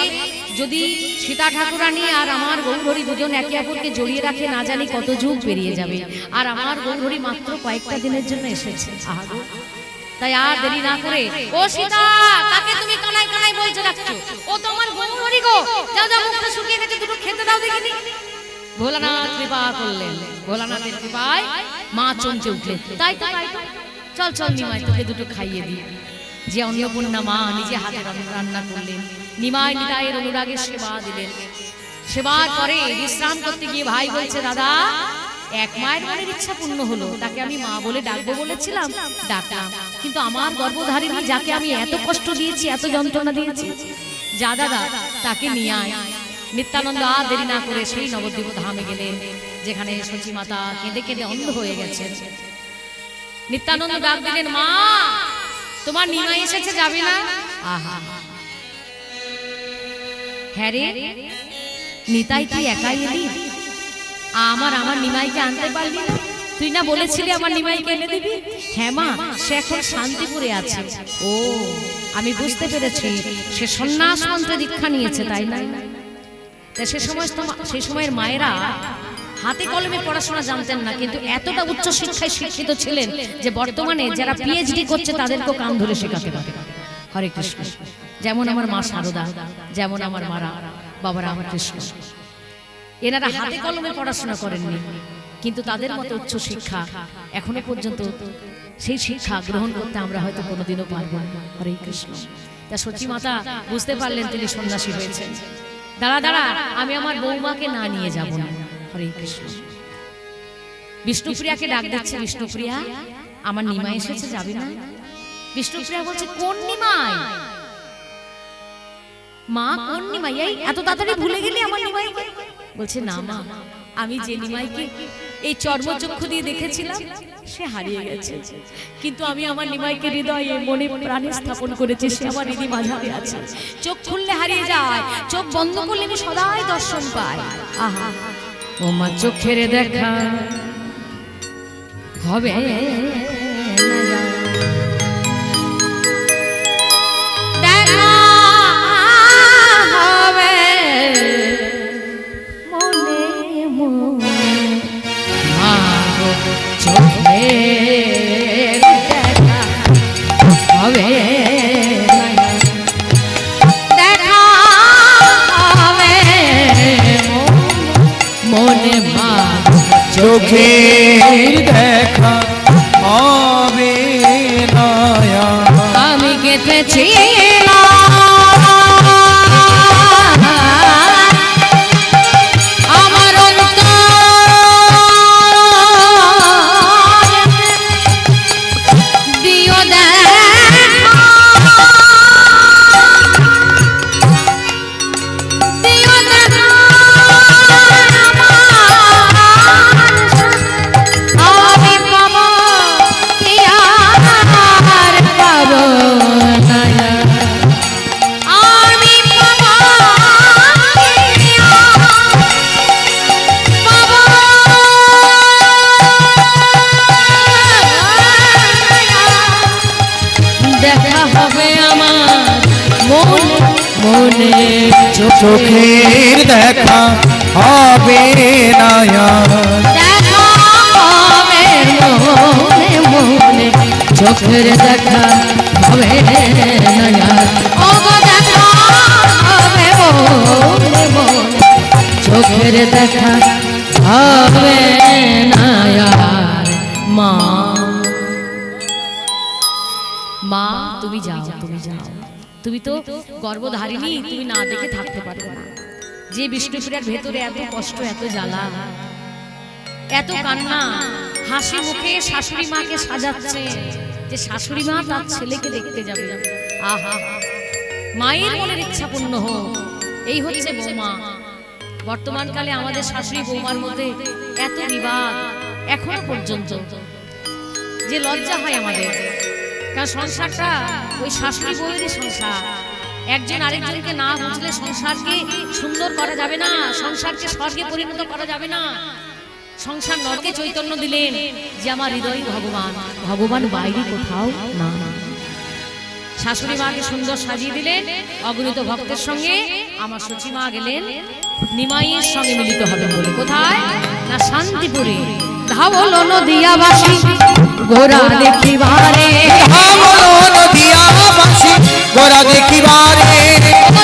B: যদি সীতা ঠাকুরানী আর আমার গৌরহরি দুজন একে অপরকে জড়িয়ে রাখে না জানি কত যুগ পেরিয়ে যাবে। আর আমার গৌরহরি মাত্র কয়েকটা দিনের জন্য এসেছে। তাই আর দেরি না করে, ও সীতা, তাকে তুমি কানাই কানাই বলছো রাখছো, ও তো আমার গৌরহরি গো, যাও যাও, মুখটা শুকিয়ে গেছে, দুটো খেতে দাও দেখিনি। ভোলানাথ কৃপা করলেন। ভোলানাথের কৃপায় মা চমকে উঠলেন। তাই তো, তাই তো, চল চল নিমাই, তোকে দুটো খাইয়ে দিই। যে অন্নপূর্ণা মা নিজে হাতে রান্না করলেন, নিমাই নিতাইয়ের অনুরাগে সেবা দিলেন। সেবার পরে বিশ্রাম করতে গিয়ে ভাই বলছে, দাদা, 1 মায়ের মনের ইচ্ছা পূর্ণ হলো, তাকে আমি মা বলে ডাকবো বলেছিলাম, ডাকলাম, কিন্তু আমার গর্ভধারিণী যাকে আমি এত কষ্ট দিয়েছি, এত যন্ত্রণা দিয়েছি, যা দাদা তাকে নিয়ে আয়। নিত্যানন্দ আর দেরি না করে সেই নবদ্বীপ ধামে গেলেন, যেখানে সচী মাতা কেঁদে কেঁদে অন্ধ হয়ে গেছেন। নিত্যানন্দ ডাক দিলেন, মা, তোমার নিমাই এসেছে, যাবে না? আহা, হ্যাঁ রে নিতাই, তুই একাই এলি? আমার নিমাইকে আনতে পারলি না? তুই না বলেছিলি আমার নিমাইকে এনে দিবি? হ্যাঁ মা, সে এখন শান্তিপুরে আছে। ও, আমি বুঝতে পেরেছি, সে সন্ন্যাস মন্ত্রে দীক্ষা নিয়েছে, তাই না? সে সময়ের মায়েরা হাতে কলমে পড়াশোনা জানতেন না, কিন্তু এতটা উচ্চ শিক্ষায় শিক্ষিত ছিলেন যে বর্তমানে যারা পিএইচডি করছে তাদেরকেও কান ধরে শেখাতে পারে। হরে কৃষ্ণ। যেমন আমার মা শারদা, যেমন আমার মারা বাবা রামকৃষ্ণ, এনারা হাতে কলমে পড়াশোনা করেননি, কিন্তু তাদের মতো উচ্চ শিক্ষা এখনো পর্যন্ত সেই শিক্ষা গ্রহণ করতে আমরা হয়তো কোনোদিনও পারবো না। হরে কৃষ্ণ। তা সচী মাতা বুঝতে পারলেন তিনি সন্ন্যাসী হয়েছেন। দাঁড়া দাঁড়া, আমি আমার বৌমাকে না নিয়ে যাব না। হরে কৃষ্ণ। বিষ্ণুপ্রিয়াকে ডাক দিচ্ছে, বিষ্ণুপ্রিয়া, আমার নিমাই এসেছে, যাবে না? বিষ্ণুপ্রিয়া বলছে, কোন নিমাই? মা, কোন নিমাই? এই এত তাড়াতাড়ি ভুলে গেলি আমার নিমাইকে? বলছে, না মা, আমি যে নিমাইকে এই চর্মচক্ষু দিয়ে দেখেছিলাম সে হারিয়ে গেছে, কিন্তু আমি আমার নিমাইকে হৃদয়ে মনে প্রাণে স্থাপন করেছি, সে আমার হৃদয় মাঝারে আছে। চোখ খুললে হারিয়ে যায়, চোখ বন্ধ করলে আমি সদাই দর্শন পাই। আহা, ও মা, চোখের দেখা হবে
A: চোখের দেখা হবে নয়া।
B: আমি কেটেছি আমার দিও
A: চোখের দেখা হবে নয়া।
B: দেখা হবে মনে মনে চোখের দেখা হবে না আর ও গো দেখা হবে মনে মনে চোখের দেখা হবে না আর মা মা তুমি যাও তুমি যাও তুমি তো গর্ভধারিণী তুমি না দেখে থাকতে পারবে না যে বিষ্ণুপুরের ভেতরে এত কষ্ট এত জ্বালা এত কান্না হাসি মুখে শাশুড়ি মাকে সাজাচ্ছে যে শাশুড়ি মা তার ছেলেকে দেখতে যাবে আহা মায়ের মনের ইচ্ছা পূর্ণ হোক এই হচ্ছে বৌমা বর্তমান কালে আমাদের শাশুড়ি বৌমার মধ্যে এত বিবাদ এখনো পর্যন্ত যে লজ্জা হয় আমাদের কারণ সংসারটা ওই শাশুড়ি বউয়েরই সংসার একজন আরেকজনকে না বুঝলে সংসারকে সুন্দর করা যাবে না সংসারকে স্বর্গে পরিণত করা যাবে না সংসার নরকে চৈতন্য দিলেন যে আমার হৃদয় ভগবান ভগবান বাইরে কোথাও না শাশুড়ি মাকে সুন্দর সাজিয়ে দিলেন অগণিত ভক্তের সঙ্গে আমার সচী মা গেলেন নিমাইয়ের সঙ্গে মিলিত হবে বলে কোথায় না শান্তিপুরে ধাবল নদিয়া বাসী গোরা দেখিবারে
A: ধাবল নদিয়া বাসী গোরা দেখিবারে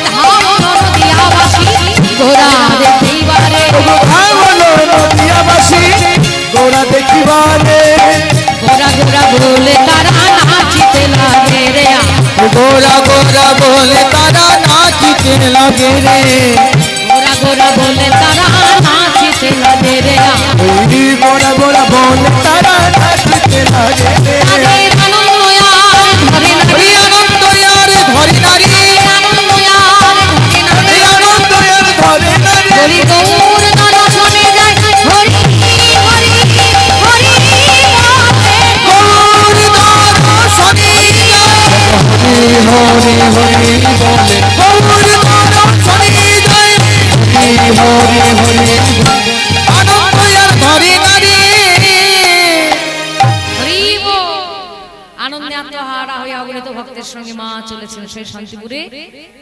B: ধাবল নদিয়া বাসী গোরা দেখিবারে
A: ধাবল নদিয়া বাসী গোরা দেখিবারে
B: গোরা গোরা বলে তারা নাচিতে লাগে রে
A: গোরা গোরা বলে তারা নাচিতে লাগে রে
B: গোরা গোরা বলে তারা নাচিতে লাগে রে
A: গোরা গোরা বলে তারা নাচিতে লাগে রে
B: তাদের আনন্দ আর ধরে নারী
A: আনন্দ আর ধরি নারী
B: আনন্দ আর ধরে নারী
A: আনন্দ আর ধরে নারী
B: হরি গৌর দর্শনে যায় হরি হরি হরি
A: গৌর দর্শনে যায় হরি হরি বলে গৌর দর্শনে যায় হরি হরি হরি আনন্দ আর ধরে নারী
B: হরিব আনন্দে আত্মহারা হয়ে অগণিত ভক্তের সঙ্গে মা চলেছেন সেই শান্তিপুরে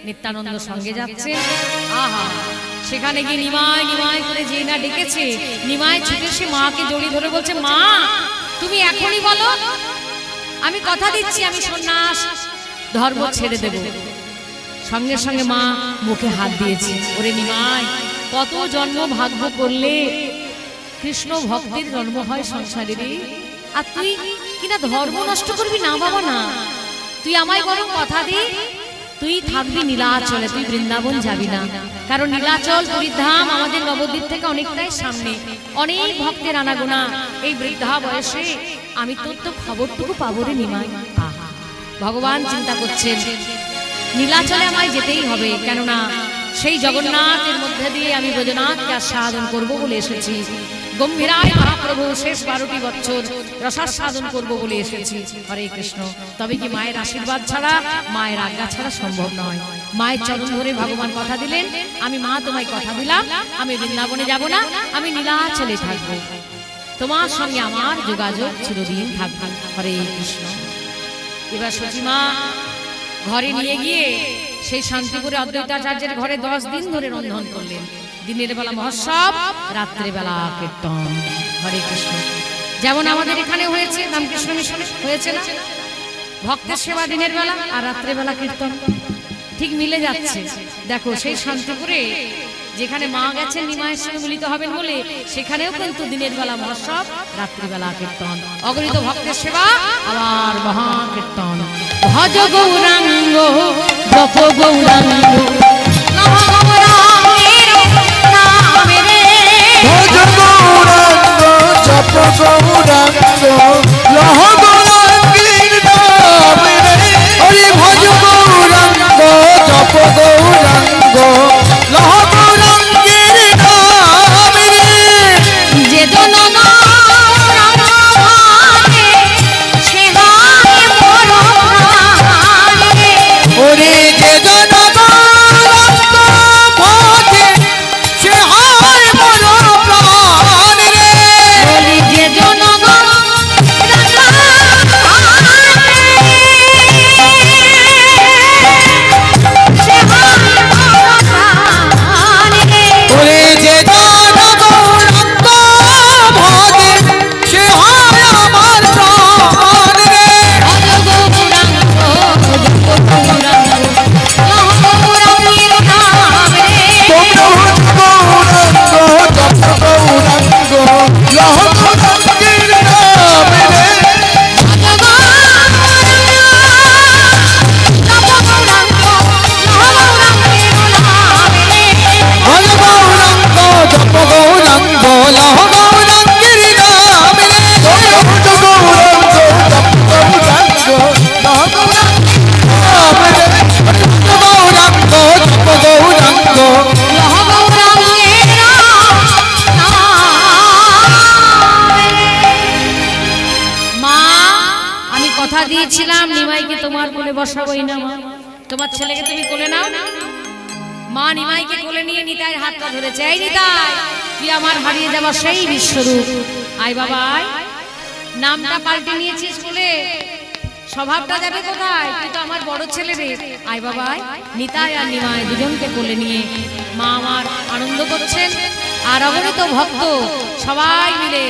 B: নিত্যানন্দ সঙ্গে যাচ্ছে আহা সেখানে গিয়ে নিমাই নিমাই করে যে না ডেকেছে নিমাই ছুটে সে মাকে জড়িয়ে ধরে বলছে মা তুমি এখনই বলো আমি কথা দিচ্ছি আমি সন্ন্যাস ধর্ম ছেড়ে দেব সঙ্গে সঙ্গে মা মুখে হাত দিয়েছে ওরে নিমাই কত জন্ম ভাগ্য করলে কৃষ্ণ ভক্তির জন্ম হয় সংসারে রে আর তুই কিনা ধর্ম নষ্ট করবি না বাবা না তুই আমায় বরং কথা দে তুই থাকবি নীলাচলে তুই বৃন্দাবন যাবি না কারণ নীলাচল পুরীধাম আমাদের নবদ্বীপ থেকে অনেকটাই সামনে অনেক ভক্তের আনাগোনা এই বৃদ্ধা বয়সে আমি তোর তো খবরটুকু পাবো রে নিমাই আহা ভগবান চিন্তা করছেন নীলাচলে আমায় যেতেই হবে কেননা সেই জগন্নাথের মধ্যে দিয়ে আমি ব্রজনাথকে আস্বাদন করবো বলে এসেছি গম্ভীরায় মহাপ্রভু শেষ 12টি বছর রসাস্বাদন করবো বলে এসেছি হরে কৃষ্ণ তবে কি মায়ের আশীর্বাদ ছাড়া মায়ের আজ্ঞা ছাড়া সম্ভব নয় মায়ের চরণ ধরে ভগবান কথা দিলেন আমি মা তোমায় কথা দিলাম আমি বৃন্দাবনে যাব না আমি নীলাচলে থাকবো তোমার সঙ্গে আমার যোগাযোগ চিরদিন থাকবে হরে কৃষ্ণ এবার সচিমা ঘরে নিয়ে গিয়ে সেই শান্তিপুরে অদ্বৈতাচার্যের ঘরে 10 দিন ধরে রন্ধন করলেন দিনের বেলা মহোৎসব রাত্রে বেলা কীর্তন হরে কৃষ্ণ যেমন আমাদের এখানে হয়েছে রামকৃষ্ণ মিশনে হয়েছে না ভক্তের সেবা দিনের বেলা আর রাত্রে বেলা কীর্তন ঠিক মিলে যাচ্ছে দেখো সেই শান্তিপুরে যেখানে মা গেছেন নিমায়ের সঙ্গে মিলিত হবেন বলে সেখানেও কিন্তু দিনের বেলা মহোৎসব রাত্রি বেলা কীর্তন অগণিত ভক্তের সেবা আবার মহা কীর্তন ভজ গৌরাঙ্গ জপ গৌরাঙ্গ নম গৌরাঙ্গের নামে রে
A: ভজ গৌরাঙ্গ জপ গৌরাঙ্গ লহ গৌরাঙ্গের নামে রে হরি ভজ গৌরাঙ্গ জপ গৌরাঙ্গ লহ গৌরাঙ্গের নামে রে
B: যে জন গৌরাঙ্গ ভাবে সে হয় মোর প্রাণে
A: ওরে যে জন গৌরাঙ্গ ভজে সে হয় মোর প্রাণ রে
B: বলি যে জন গৌরাঙ্গ বসাবোই না মা, তোমার ছেলেকে তুমি কোলে নাও। মা নিমাইকে কোলে নিয়ে নিতাইয়ের হাতটা ধরেছে। এই নিতাই, তুই আমার হারিয়ে যাওয়া সেই বিশ্বরূপ, আয় বাবা আয়। নামটা পাল্টে নিয়েছিস বলে স্বভাবটা যাবে কোথায়? তুই তো আমার বড় ছেলে রে, আয় বাবা আয়। নিতাই আর নিমাই দুজনকে কোলে নিয়ে মা আমার আনন্দ করছেন, আর অগণিত ভক্ত সবাই মিলে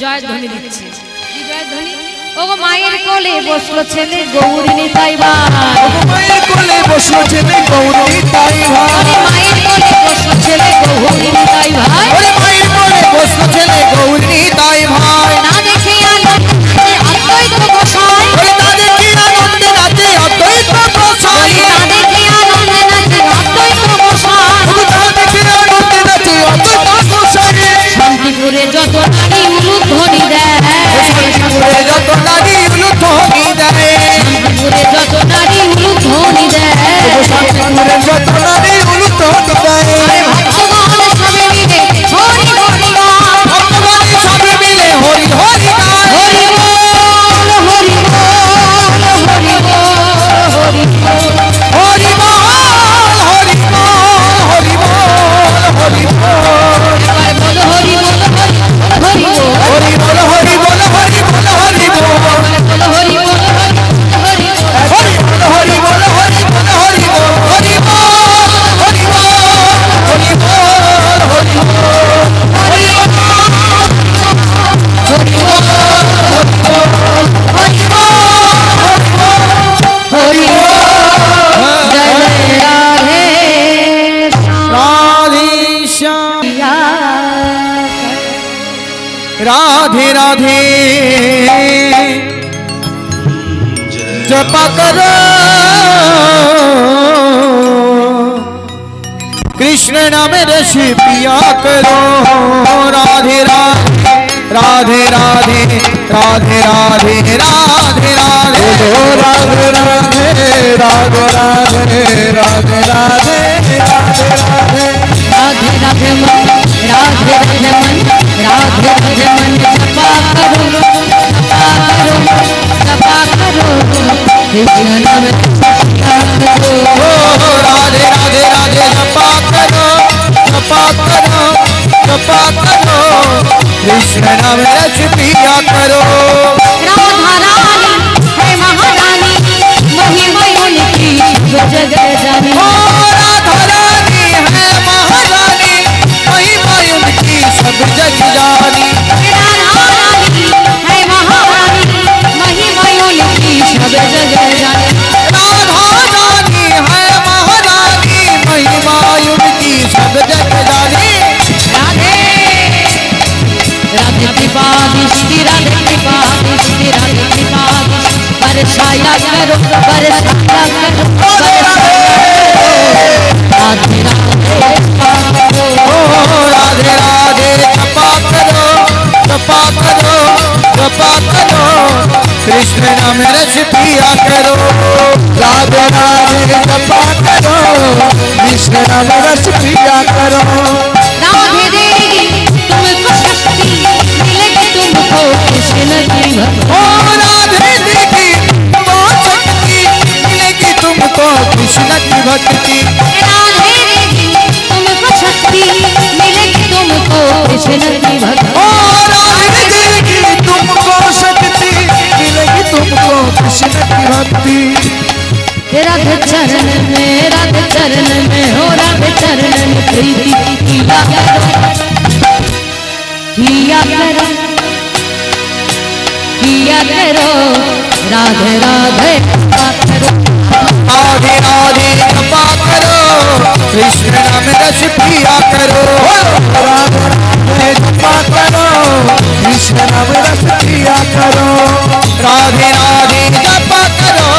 B: জয়ধ্বনি দিচ্ছে। কি জয়ধ্বনি? ওগো মায়ের কোলে বসলো ছেলে গৌরী নিতাই ভাই,
A: মায়ের কোলে বসলো ছেলে গৌরী নিতাই ভাই,
B: মায়ের কোলে বসলো ছেলে গৌরী নিতাই ভাই,
A: মায়ের কোলে বসলো ছেলে গৌরী নিতাই ভাই।
B: না দেখে আনন্দে অদ্বৈত গোসাই,
A: না দেখে আনন্দে নাচে অদ্বৈত গোসাই,
B: না দেখে আনন্দে নাচে অদ্বৈত গোসাই,
A: না দেখে আনন্দে নাচে অদ্বৈত গোসাই।
B: শান্তিপুরে যত নারী উলুধ্বনি দেয়,
A: শান্তিপুরে যত নারী উলুধ্বনি দেয়,
B: শান্তিপুরে যত নারী উলুধ্বনি দেয়,
A: শান্তিপুরে যত নারী উলুধ্বনি দেয়।
B: ভক্তগণ সবে মিলে হরি হরি গায়,
A: ভক্তগণ সবে মিলে হরি হরি গায়।
B: হরি বল হরি বল হরি বল হরি বল,
A: হরি বল হরি বল হরি বল হরি বল।
B: এবার বলো হরি বল হরি বল
A: হরি বল হরি বল হরি বল হরি বল।
B: বলো হরি বল হরি বল
A: হরি বল হরি বল হরি বল হরি বল। হরি বল হরি বল হরি বল হরি বল।
B: হরি জয় জয় রাধে
A: রাধে শ্যাম রাধে রাধে जपा करो कृष्ण नाम रस पिया करो। राधे राधे राधे राधे राधे राधे राधे राधे राधे राधे राधे राधे राधे राधे राधे
B: राधे राधे मन राधे राधे मन राधे राधे मन जपा करो जपा करो कृष्ण नाम जपा करो।
A: राधे राधे राधे जपा करो जपा करो जपा करो कृष्ण नाम रस पिया करो।
B: राधा रानी है महारानी महिमा उनकी जग जानी।
A: ओ राधा रानी है महारानी महिमा उनकी सब जग जानी।
B: राधा रानी है महारानी महिमा उनकी सब जग जानी।
A: राधा रानी है महारानी महिमा उनकी सब जग जानी।
B: राधे राधे कृपा दृष्टि राधे कृपा दृष्टि राधे कृपा बरसाया करो बरसाया करो राधे राधे
A: ओ राधे राधे जपा करो जपा करो जपा करो कृष्ण नाम रस पिया करो। राधे राधे जपा करो कृष्ण नाम रस पिया करो।
B: राधे देगी तुमको शक्ति मिलेगी तुमको कृष्ण की भक्ति।
A: ओ राधे देगी बहुत शक्ति मिलेगी तुमको कृष्ण की भक्ति।
B: राधे देगी तुमको शक्ति मिलेगी तुमको कृष्ण की भक्ति।
A: ओ राधे देगी तुमको शक्ति मिलेगी तुमको कृष्ण की भक्ति।
B: राधे चरण में हो राधे चरण में प्रीति किया करो किया करो किया करो राधे राधे करो।
A: राधे राधे जपा करो कृष्ण नाम रस पिया करो। राधे राधे जपा करो कृष्ण नाम रस पिया करो। राधे राधे जपा करो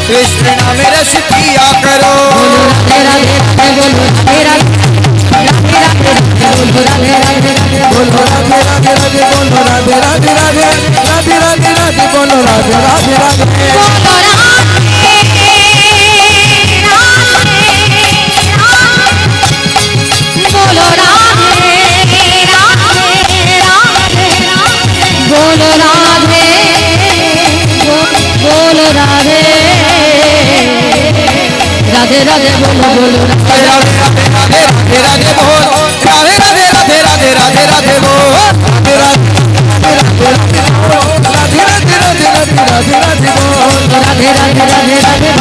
A: कृष्ण नाम रस पिया करो।
B: राधे राधे बोलो राधे राधे बोलो राधे राधे
A: बोलो राधे राधे राधे राधे राधे राधे बोलो राधे राधे राधे
B: बोलो राधे बोलो राधे
A: রাধে বলো বলো রাধে রাধে রাধে রাধে বল রাধে রাধে রাধে রাধে রাধে রাধে বল রাধে রাধে রাধে রাধে রাধে রাধে রাধে রাধে বল রাধে রাধে রাধে রাধে